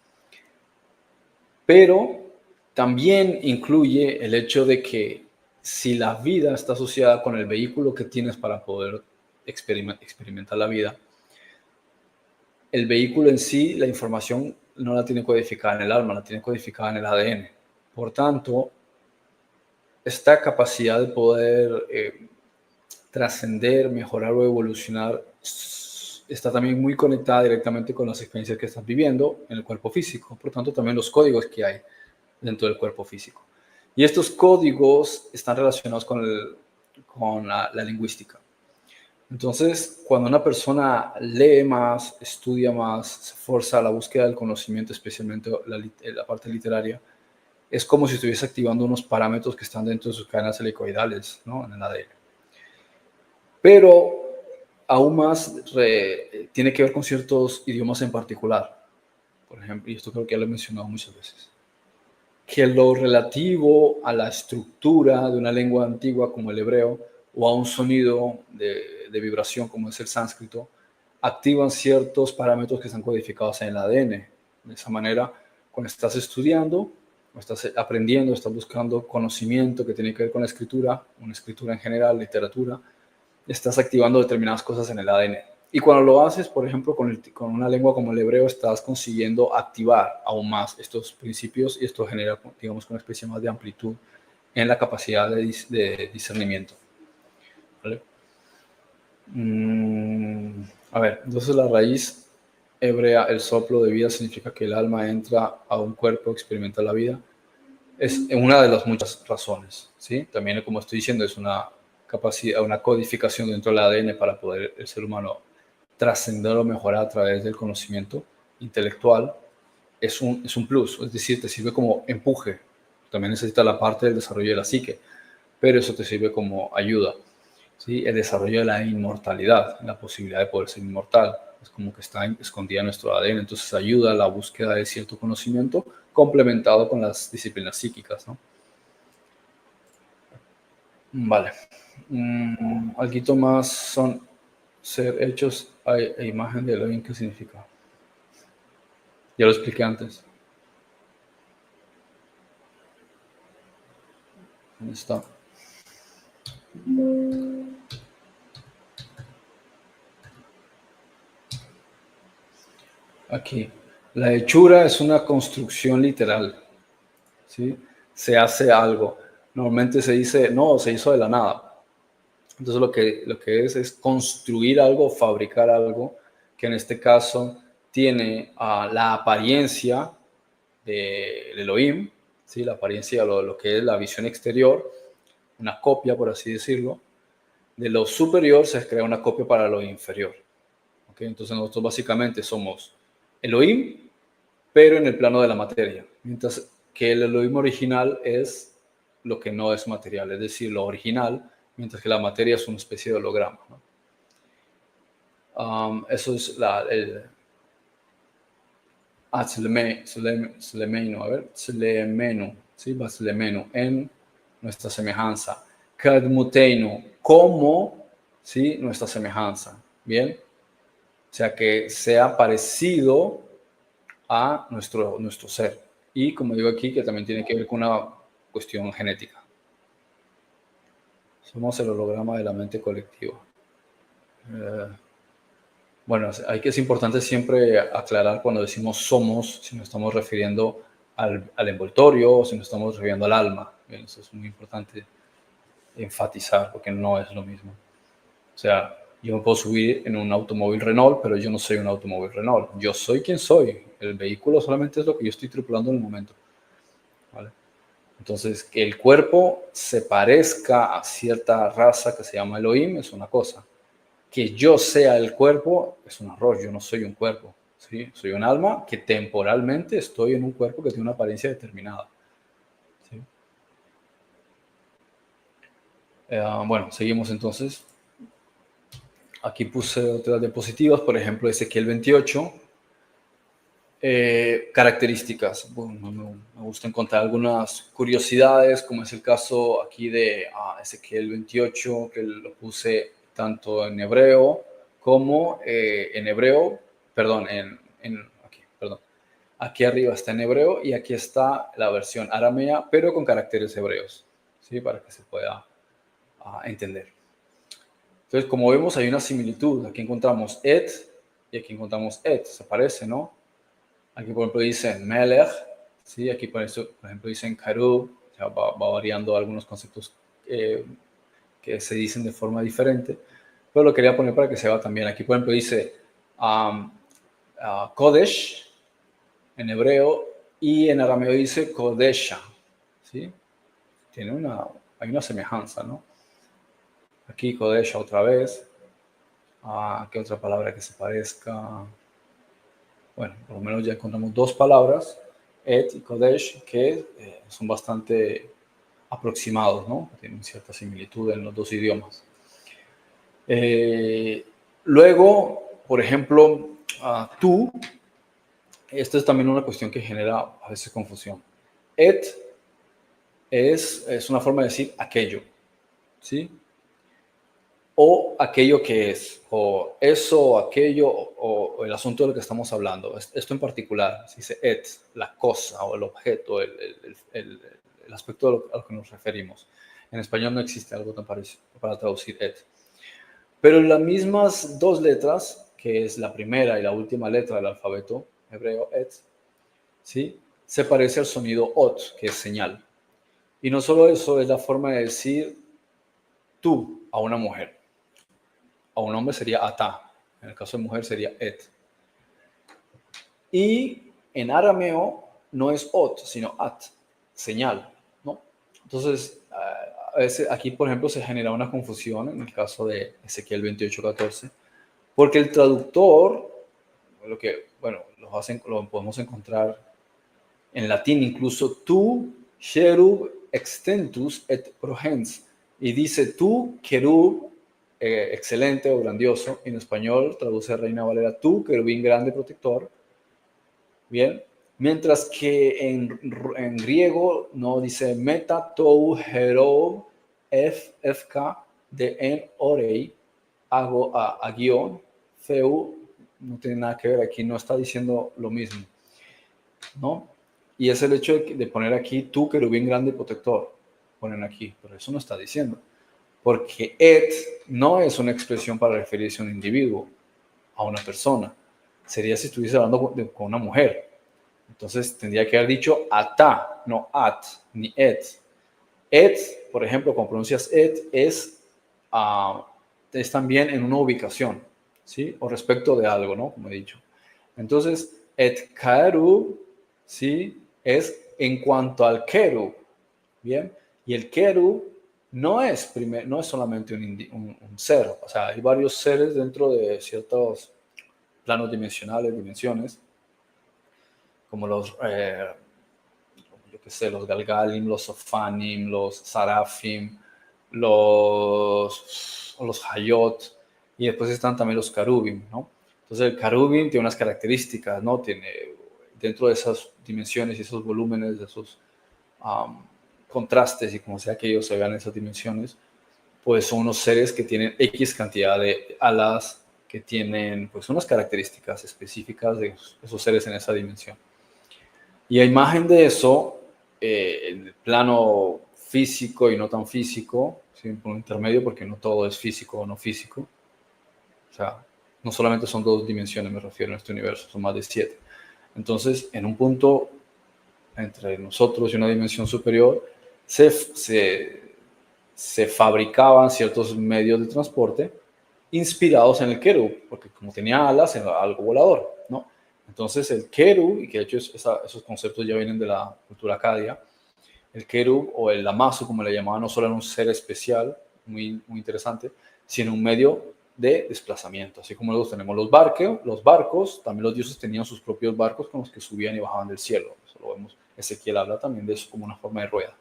Speaker 1: Pero también incluye el hecho de que si la vida está asociada con el vehículo que tienes para poder experimentar la vida, el vehículo en sí, la información no la tiene codificada en el alma, la tiene codificada en el ADN. Por tanto, esta capacidad de poder trascender, mejorar o evolucionar está también muy conectada directamente con las experiencias que estás viviendo en el cuerpo físico, por tanto también los códigos que hay dentro del cuerpo físico. Y estos códigos están relacionados con la lingüística. Entonces, cuando una persona lee más, estudia más, se esfuerza a la búsqueda del conocimiento, especialmente la parte literaria, es como si estuviese activando unos parámetros que están dentro de sus cadenas helicoidales, ¿no? En el ADN. Pero aún más tiene que ver con ciertos idiomas en particular. Por ejemplo, y esto creo que ya lo he mencionado muchas veces, que lo relativo a la estructura de una lengua antigua como el hebreo o a un sonido de vibración como es el sánscrito, activan ciertos parámetros que están codificados en el ADN. De esa manera, cuando estás estudiando, o estás aprendiendo, estás buscando conocimiento que tiene que ver con la escritura, una escritura en general, literatura, estás activando determinadas cosas en el ADN. Y cuando lo haces, por ejemplo, con una lengua como el hebreo, estás consiguiendo activar aún más estos principios y esto genera, digamos, una especie más de amplitud en la capacidad de discernimiento. ¿Vale? A ver, entonces la raíz hebrea, el soplo de vida, significa que el alma entra a un cuerpo, experimenta la vida. Es una de las muchas razones, ¿sí? También, como estoy diciendo, es una capacidad, una codificación dentro del ADN para poder el ser humano trascender o mejorar a través del conocimiento intelectual. Es un plus, es decir, te sirve como empuje. También necesita la parte del desarrollo de la psique, pero eso te sirve como ayuda, ¿sí? El desarrollo de la inmortalidad, la posibilidad de poder ser inmortal, es como que está escondida en nuestro ADN, entonces ayuda a la búsqueda de cierto conocimiento complementado con las disciplinas psíquicas, ¿no? Vale. Algo más son ser hechos a imagen de Elohim. ¿Qué significa? Ya lo expliqué antes. ¿Dónde está? Aquí. La hechura es una construcción literal, ¿sí? Se hace algo. Normalmente se dice, no, se hizo de la nada. Entonces lo que es construir algo, fabricar algo, que en este caso tiene la apariencia del Elohim, ¿sí? La apariencia, lo que es la visión exterior, una copia, por así decirlo. De lo superior se crea una copia para lo inferior. ¿Okay? Entonces nosotros básicamente somos Elohim, pero en el plano de la materia. Mientras que el Elohim original es lo que no es material, es decir, lo original, mientras que la materia es una especie de holograma, ¿no? Eso es el Tlemenu, a ver, Tlemenu, ¿sí? Tlemenu, en nuestra semejanza. Kadmuteinu, como, ¿sí? Nuestra semejanza, ¿bien? O sea, que sea parecido a nuestro ser. Y como digo aquí, que también tiene que ver con una cuestión genética. Somos el holograma de la mente colectiva. Bueno, es importante siempre aclarar cuando decimos somos, si nos estamos refiriendo al envoltorio o si nos estamos refiriendo al alma. Bien, eso es muy importante enfatizar porque no es lo mismo. O sea, yo me puedo subir en un automóvil Renault, pero yo no soy un automóvil Renault. Yo soy quien soy. El vehículo solamente es lo que yo estoy tripulando en el momento. ¿Vale? Entonces, que el cuerpo se parezca a cierta raza que se llama Elohim es una cosa. Que yo sea el cuerpo es un error. Yo no soy un cuerpo. ¿Sí? Soy un alma que temporalmente estoy en un cuerpo que tiene una apariencia determinada. ¿Sí? Bueno, seguimos entonces. Aquí puse otras diapositivas, por ejemplo, Ezequiel 28. Características. Bueno, me gusta encontrar algunas curiosidades, como es el caso aquí de Ezequiel 28, que lo puse tanto en hebreo como en hebreo, perdón, perdón. Aquí arriba está en hebreo y aquí está la versión aramea, pero con caracteres hebreos, ¿sí? Para que se pueda entender. Entonces, como vemos, hay una similitud. Aquí encontramos et y aquí encontramos et. Se parece, ¿no? Aquí, por ejemplo, dicen Melech, ¿sí? Aquí, por ejemplo, dicen Karub, o sea, va variando algunos conceptos que se dicen de forma diferente, pero lo quería poner para que se vea también. Aquí, por ejemplo, dice Kodesh en hebreo y en arameo dice Kodesha, ¿sí? hay una semejanza, ¿no? Aquí Kodesh otra vez. ¿Qué otra palabra que se parezca? Bueno, por lo menos ya encontramos dos palabras, et y Kodesh, que son bastante aproximados, ¿no? Tienen cierta similitud en los dos idiomas. Luego, por ejemplo, tú, esta es también una cuestión que genera a veces confusión. Et es una forma de decir aquello, ¿sí? O aquello que es, o eso, o aquello, o el asunto de lo que estamos hablando. Esto en particular, se dice et, la cosa o el objeto, el aspecto a lo que nos referimos. En español no existe algo tan parecido para traducir et. Pero las mismas dos letras, que es la primera y la última letra del alfabeto hebreo, et, ¿sí? Se parece al sonido ot, que es señal. Y no solo eso, es la forma de decir tú a una mujer. A un hombre sería ata, en el caso de mujer sería et. Y en arameo no es ot, sino at, señal, ¿no? Entonces, a veces aquí, por ejemplo, se genera una confusión en el caso de Ezequiel 28:14, porque el traductor, lo podemos encontrar en latín incluso, tu cherub extentus et progens, y dice tú, querub, excelente o grandioso. En español traduce Reina Valera, tú, querubín grande protector. Bien, mientras que en griego no dice meta tou hero fk de en orei hago a guión feu, no tiene nada que ver, aquí no está diciendo lo mismo, ¿no? Y es el hecho de poner aquí tú, querubín grande protector, ponen aquí, pero eso no está diciendo, porque et no es una expresión para referirse a un individuo, a una persona, sería si estuviese hablando con una mujer. Entonces tendría que haber dicho ata, no at, ni et. Et, por ejemplo, cuando pronuncias et, es también en una ubicación, ¿sí? O respecto de algo, ¿no? Como he dicho. Entonces, et kerub, ¿sí? Es en cuanto al kerub, ¿bien? Y el kerub no es solamente un ser, o sea, hay varios seres dentro de ciertos planos dimensionales, dimensiones, como los, yo qué sé, los Galgalim, los Sofanim, los Sarafim, los Hayot, y después están también los Karubim, ¿no? Entonces el Karubim tiene unas características, ¿no? Tiene, dentro de esas dimensiones y esos volúmenes, de esos contrastes y como sea que ellos se vean en esas dimensiones, pues son unos seres que tienen X cantidad de alas, que tienen pues unas características específicas de esos seres en esa dimensión. Y a imagen de eso, en el plano físico y no tan físico, ¿sí? Un intermedio, porque no todo es físico o no físico. O sea, no solamente son dos dimensiones, me refiero, en este universo, son más de 7. Entonces, en un punto entre nosotros y una dimensión superior, se fabricaban ciertos medios de transporte inspirados en el Kerub, porque como tenía alas, era algo volador, ¿no? Entonces el Kerub, y que de hecho esos conceptos ya vienen de la cultura acadia, el Kerub o el Amazu, como le llamaban, no solo era un ser especial, muy, muy interesante, sino un medio de desplazamiento. Así como nosotros tenemos los barcos, también los dioses tenían sus propios barcos con los que subían y bajaban del cielo. Eso lo vemos. Ezequiel habla también de eso como una forma de rueda.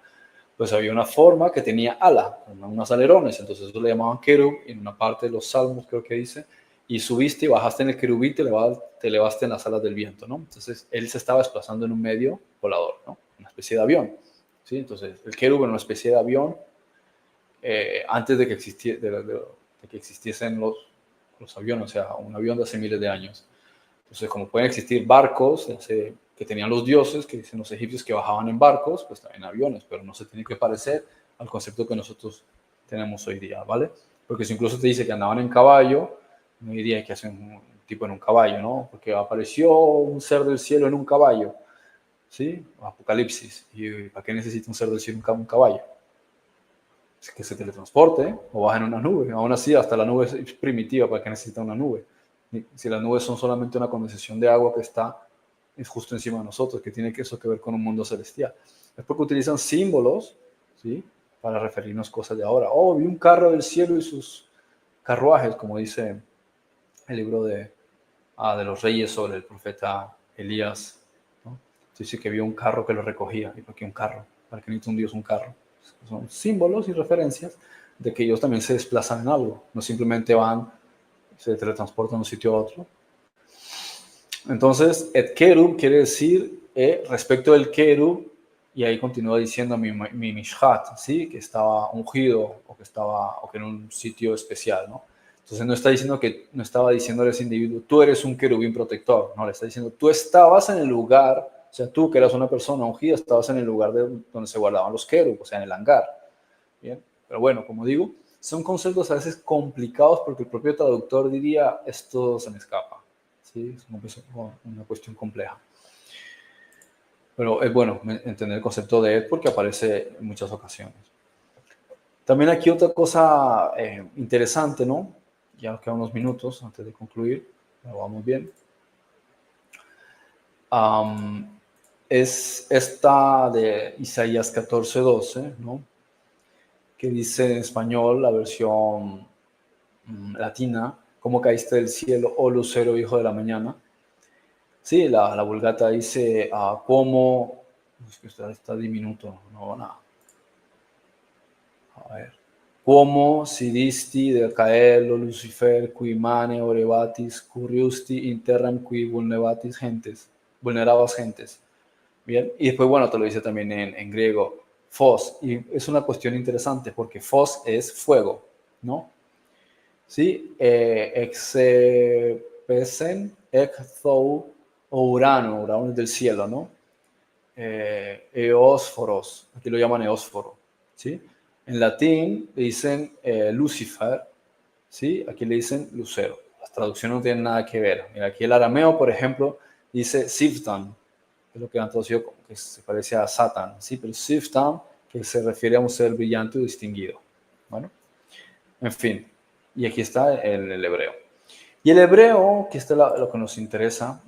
Speaker 1: Pues había una forma que tenía ala, unos alerones, entonces eso le llamaban Kerub, y en una parte de los salmos creo que dice, y subiste y bajaste en el querubí y te elevaste en las alas del viento, ¿no? Entonces él se estaba desplazando en un medio volador, ¿no? Una especie de avión, ¿sí? Entonces el querub era una especie de avión antes de que existiesen los aviones, o sea, un avión de hace miles de años. Entonces, como pueden existir barcos que tenían los dioses, que dicen los egipcios que bajaban en barcos, pues también aviones, pero no se tiene que parecer al concepto que nosotros tenemos hoy día, ¿vale? Porque si incluso te dice que andaban en caballo, no diría que hacen un tipo en un caballo, ¿no? Porque apareció un ser del cielo en un caballo, ¿sí? Apocalipsis. ¿Y para qué necesita un ser del cielo un caballo? Es que se teletransporte o baja en una nube. Aún así, hasta la nube es primitiva, ¿para qué necesita una nube? Si las nubes son solamente una condensación de agua que está justo encima de nosotros, que tiene eso que ver con un mundo celestial. Es porque utilizan símbolos, ¿sí? Para referirnos cosas de ahora. Oh, vi un carro del cielo y sus carruajes, como dice el libro de los reyes sobre el profeta Elías, ¿no? Dice que vio un carro que lo recogía. ¿Y por qué un carro? ¿Para qué necesita un Dios un carro? Son símbolos y referencias de que ellos también se desplazan en algo, no simplemente van, se teletransportan de un sitio a otro. Entonces, et kerub quiere decir respecto del kerub, y ahí continúa diciendo mi mishhat, ¿sí? Que estaba ungido o que en un sitio especial, ¿no? Entonces no está diciendo que no estaba diciendo a ese individuo, tú eres un querubín protector, no, le está diciendo, tú estabas en el lugar, o sea, tú que eras una persona ungida, estabas en el lugar donde se guardaban los querubs, o sea, en el hangar. Bien, pero bueno, como digo, son conceptos a veces complicados porque el propio traductor diría, esto se me escapa, ¿sí? Es una cuestión compleja. Pero es bueno entender el concepto de Ed porque aparece en muchas ocasiones. También aquí otra cosa interesante, ¿no? Ya nos quedan unos minutos antes de concluir, pero vamos bien. Es esta de Isaías 14:12, ¿no? Que dice en español, la versión latina, ¿cómo caíste del cielo, oh lucero, hijo de la mañana? Sí, la Vulgata dice, ¿cómo? Es que está diminuto, no, nada. A ver. Como sidisti del caelo Lucifer, qui mane orebatis, curriusti interram qui vulnerabas gentes. Bien, y después, bueno, te lo dice también en griego, fos, y es una cuestión interesante porque fos es fuego, ¿no? Sí, exepesen, ekthou, o Urano es del cielo, ¿no? Eósforos, aquí lo llaman eósforo, ¿sí? En latín le dicen Lucifer, ¿sí? Aquí le dicen lucero. Las traducciones no tienen nada que ver. Mira, aquí el arameo, por ejemplo, dice Siftan, que es lo que han traducido como que se parece a Satan, ¿sí? Pero Siftan, que se refiere a un ser brillante y distinguido. Bueno, en fin. Y aquí está el hebreo. Y el hebreo, que esto es lo que nos interesa,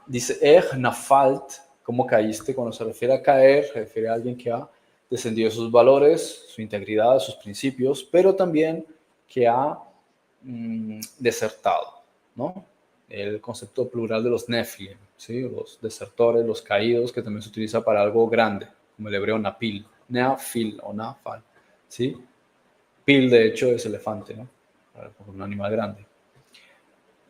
Speaker 1: dice nafalt, ¿cómo caíste? Cuando se refiere a caer, se refiere a alguien que ha descendido de sus valores, su integridad, sus principios, pero también que ha desertado, ¿no? El concepto plural de los nefilim, ¿sí? Los desertores, los caídos, que también se utiliza para algo grande, como el hebreo napil, nafil o nafal, ¿sí? Pil, de hecho, es elefante, ¿no? Un animal grande.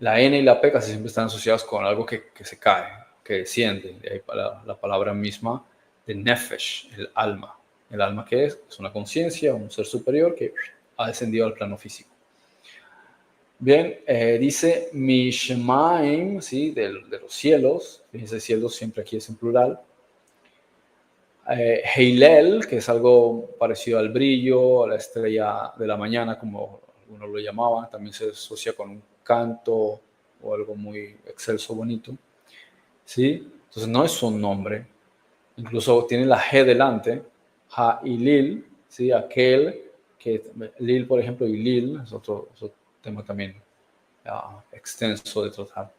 Speaker 1: La N y la P casi siempre están asociadas con algo que se cae, que desciende. De ahí para la palabra misma de nefesh, el alma. ¿El alma qué es? Es una conciencia, un ser superior que ha descendido al plano físico. Bien, dice Mishmaim, ¿sí? De los cielos. Fíjense, cielos siempre aquí es en plural. Heilel, que es algo parecido al brillo, a la estrella de la mañana, como algunos lo llamaban, también se asocia con un canto o algo muy excelso, bonito. ¿Sí? Entonces no es un nombre, incluso tiene la G delante, Ha y Lil, ¿sí? Aquel que Lil, por ejemplo, y Lil es otro tema también extenso de tratar.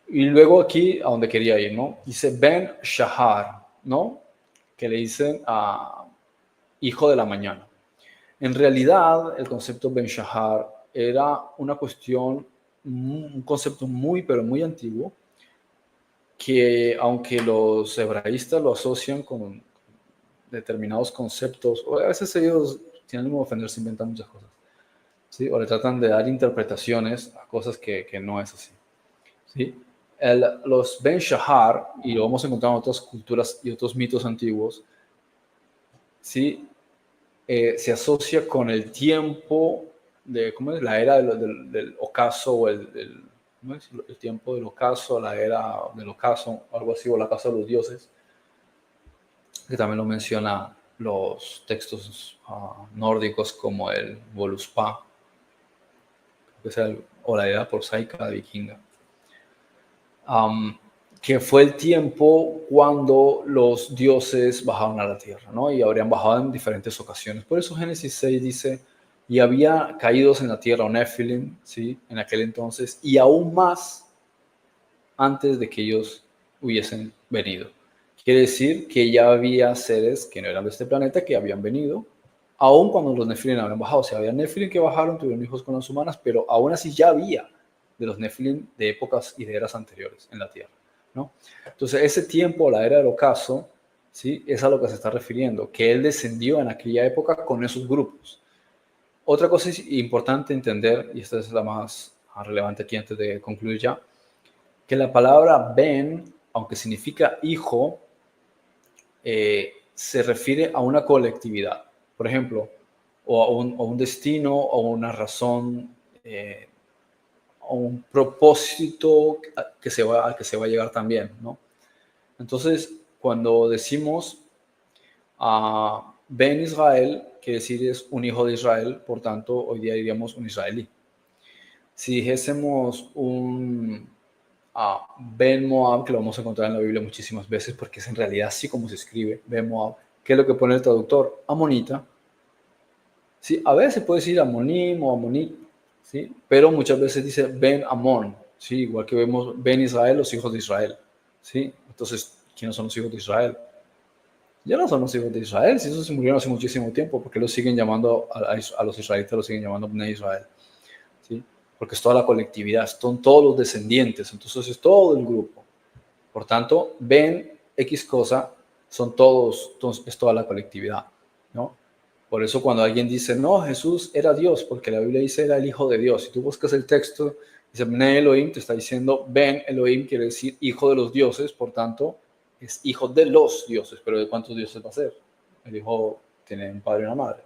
Speaker 1: Y luego aquí, a donde quería ir, ¿no? Dice Ben Shahar, ¿no? Que le dicen a hijo de la mañana. En realidad, el concepto Ben Shahar era una cuestión, un concepto muy, pero muy antiguo, que aunque los hebraístas lo asocian con determinados conceptos, o a veces ellos tienen ánimo de ofender, se inventan muchas cosas, ¿sí? O le tratan de dar interpretaciones a cosas que no es así, ¿sí? Los Ben Shahar, y lo vamos a encontrar en otras culturas y otros mitos antiguos, ¿sí? Se asocia con el tiempo de, ¿cómo es? La era del ocaso o ¿cómo es? El tiempo del ocaso, la era del ocaso, algo así, o la casa de los dioses, que también lo menciona los textos nórdicos como el Voluspa, que es o la era prosaica vikinga. Que fue el tiempo cuando los dioses bajaron a la tierra, ¿no? Y habrían bajado en diferentes ocasiones. Por eso Génesis 6 dice, y había caídos en la tierra, o Nephilim, ¿sí? En aquel entonces, y aún más antes de que ellos hubiesen venido. Quiere decir que ya había seres que no eran de este planeta que habían venido, aun cuando los Nephilim habían bajado. O sea, había Nephilim que bajaron, tuvieron hijos con las humanas, pero aún así ya había de los Nephilim de épocas y de eras anteriores en la Tierra, ¿no? Entonces, ese tiempo, la era del ocaso, ¿sí? Es a lo que se está refiriendo, que él descendió en aquella época con esos grupos. Otra cosa importante entender, y esta es la más relevante aquí antes de concluir ya, que la palabra ben, aunque significa hijo, se refiere a una colectividad, por ejemplo, o a un destino, o una razón, o un propósito al que se va a llegar también, ¿no? Entonces, cuando decimos Ben Israel, quiere decir es un hijo de Israel, por tanto, hoy día diríamos un israelí. Si dijésemos un Ben Moab, que lo vamos a encontrar en la Biblia muchísimas veces, porque es en realidad así como se escribe, Ben Moab, ¿qué es lo que pone el traductor? Amonita. Sí, a veces puede decir Amonim o Amonit, ¿sí? Pero muchas veces dice Ben Amon, ¿sí? Igual que vemos Ben Israel, los hijos de Israel, ¿sí? Entonces, ¿quiénes son los hijos de Israel? Ya no son los hijos de Israel, si esos se murieron hace muchísimo tiempo, porque los siguen llamando, a los israelitas los siguen llamando Bnei Israel, ¿sí? Porque es toda la colectividad, son todos los descendientes, entonces es todo el grupo. Por tanto, Ben X cosa, son todos, es toda la colectividad, ¿no? Por eso cuando alguien dice, no, Jesús era Dios, porque la Biblia dice era el Hijo de Dios, si tú buscas el texto, dice Bnei Elohim, te está diciendo Ben Elohim, quiere decir hijo de los dioses, por tanto, es hijo de los dioses, pero ¿de cuántos dioses va a ser? El hijo tiene un padre y una madre,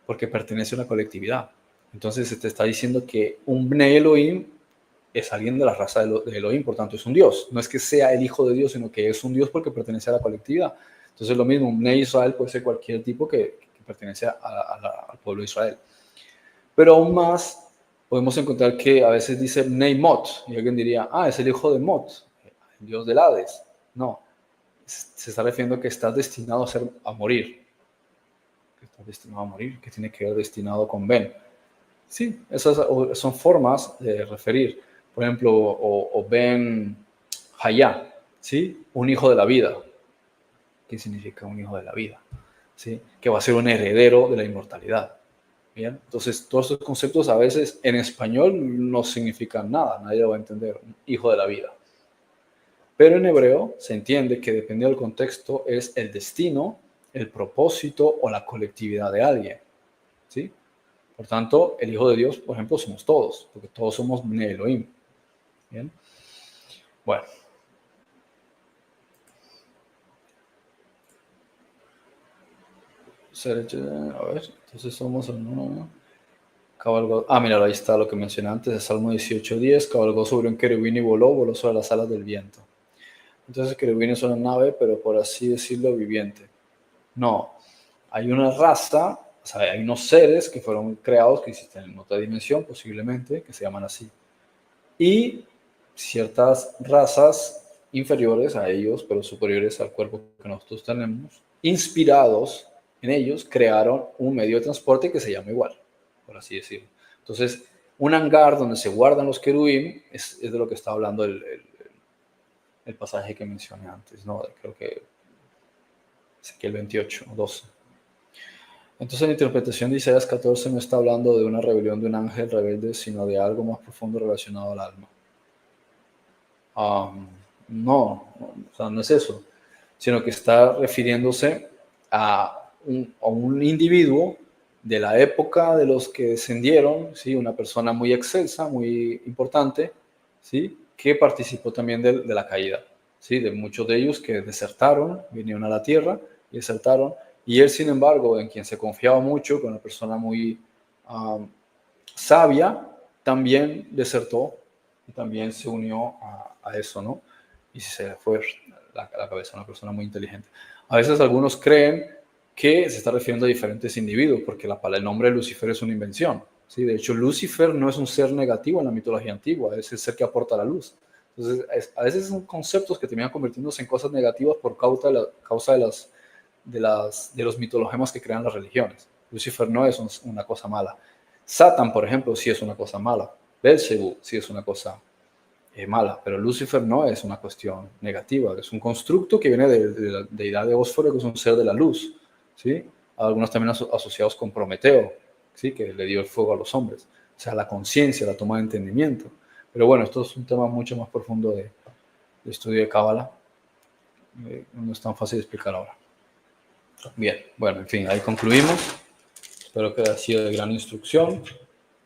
Speaker 1: porque pertenece a una colectividad. Entonces se te está diciendo que un Bnei Elohim es alguien de la raza de Elohim, por tanto es un Dios. No es que sea el hijo de Dios, sino que es un Dios porque pertenece a la colectividad. Entonces lo mismo, un Bnei Israel puede ser cualquier tipo que pertenece al pueblo de Israel. Pero aún más, podemos encontrar que a veces dice Bnei Mot, y alguien diría, es el hijo de Mot, el dios del Hades. No, se está refiriendo a que estás destinado a morir. Que estás destinado a morir, que tiene que ver destinado con Ben. Sí, esas son formas de referir. Por ejemplo, o Ben Hayá, ¿sí? Un hijo de la vida. ¿Qué significa un hijo de la vida? ¿Sí? Que va a ser un heredero de la inmortalidad. Bien, entonces todos estos conceptos a veces en español no significan nada, nadie lo va a entender, un hijo de la vida. Pero en hebreo se entiende que dependiendo del contexto es el destino, el propósito o la colectividad de alguien. ¿Sí? Por tanto, el Hijo de Dios, por ejemplo, somos todos, porque todos somos Bnei Elohim. Bien, bueno. A ver, entonces somos el cabalgó. Mira, ahí está lo que mencioné antes, el Salmo 18:10, cabalgó sobre un querubín y voló sobre las alas del viento. Entonces el querubín es una nave, pero por así decirlo, viviente. No, hay una raza, o sea, hay unos seres que fueron creados, que existen en otra dimensión posiblemente, que se llaman así. Y ciertas razas inferiores a ellos, pero superiores al cuerpo que nosotros tenemos, inspirados en ellos, crearon un medio de transporte que se llama igual, por así decirlo. Entonces, un hangar donde se guardan los querubín es de lo que está hablando el pasaje que mencioné antes, ¿no? Creo que es aquí el 28 o 12. Entonces, la interpretación de Isaías 14 no está hablando de una rebelión de un ángel rebelde, sino de algo más profundo relacionado al alma. No, o sea, no es eso, sino que está refiriéndose a un individuo de la época de los que descendieron, ¿sí? Una persona muy excelsa, muy importante, ¿sí? Que participó también de la caída, ¿sí? De muchos de ellos que desertaron, vinieron a la tierra y desertaron, y él, sin embargo, en quien se confiaba mucho, con una persona muy sabia, también desertó y también se unió a eso, ¿no? Y se fue la cabeza, una persona muy inteligente. A veces algunos creen que se está refiriendo a diferentes individuos, porque el nombre de Lucifer es una invención, ¿sí? De hecho, Lucifer no es un ser negativo en la mitología antigua, es el ser que aporta la luz. Entonces, a veces son conceptos que terminan convirtiéndose en cosas negativas por causa de los mitologemas que crean las religiones. Lucifer no es una cosa mala. Satan, por ejemplo, sí es una cosa mala. Belzebú sí es una cosa mala, pero Lucifer no es una cuestión negativa, es un constructo que viene de la deidad de Ósforo, que es un ser de la luz, ¿sí? Algunos también asociados con Prometeo, ¿sí? Que le dio el fuego a los hombres, o sea, la conciencia, la toma de entendimiento. Pero bueno, esto es un tema mucho más profundo de estudio de Cábala, no es tan fácil de explicar ahora. Bien, bueno, en fin, ahí concluimos. Espero que haya sido de gran instrucción,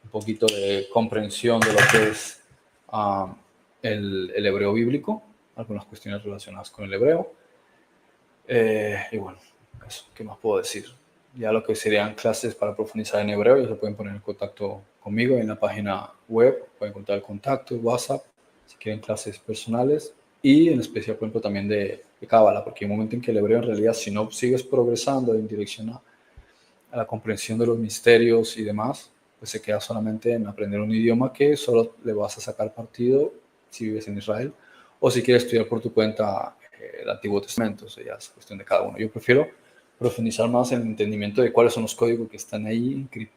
Speaker 1: un poquito de comprensión de lo que es el hebreo bíblico, algunas cuestiones relacionadas con el hebreo. Y bueno, eso, ¿qué más puedo decir? Ya lo que serían clases para profundizar en hebreo, ya se pueden poner en contacto conmigo en la página web, pueden encontrar el contacto, WhatsApp, si quieren clases personales, y en especial, por ejemplo, también de Cábala, porque hay un momento en que el hebreo en realidad, si no sigues progresando en dirección a la comprensión de los misterios y demás, pues se queda solamente en aprender un idioma que solo le vas a sacar partido si vives en Israel, o si quieres estudiar por tu cuenta el Antiguo Testamento, o sea, ya es cuestión de cada uno. Yo prefiero profundizar más en el entendimiento de cuáles son los códigos que están ahí encriptados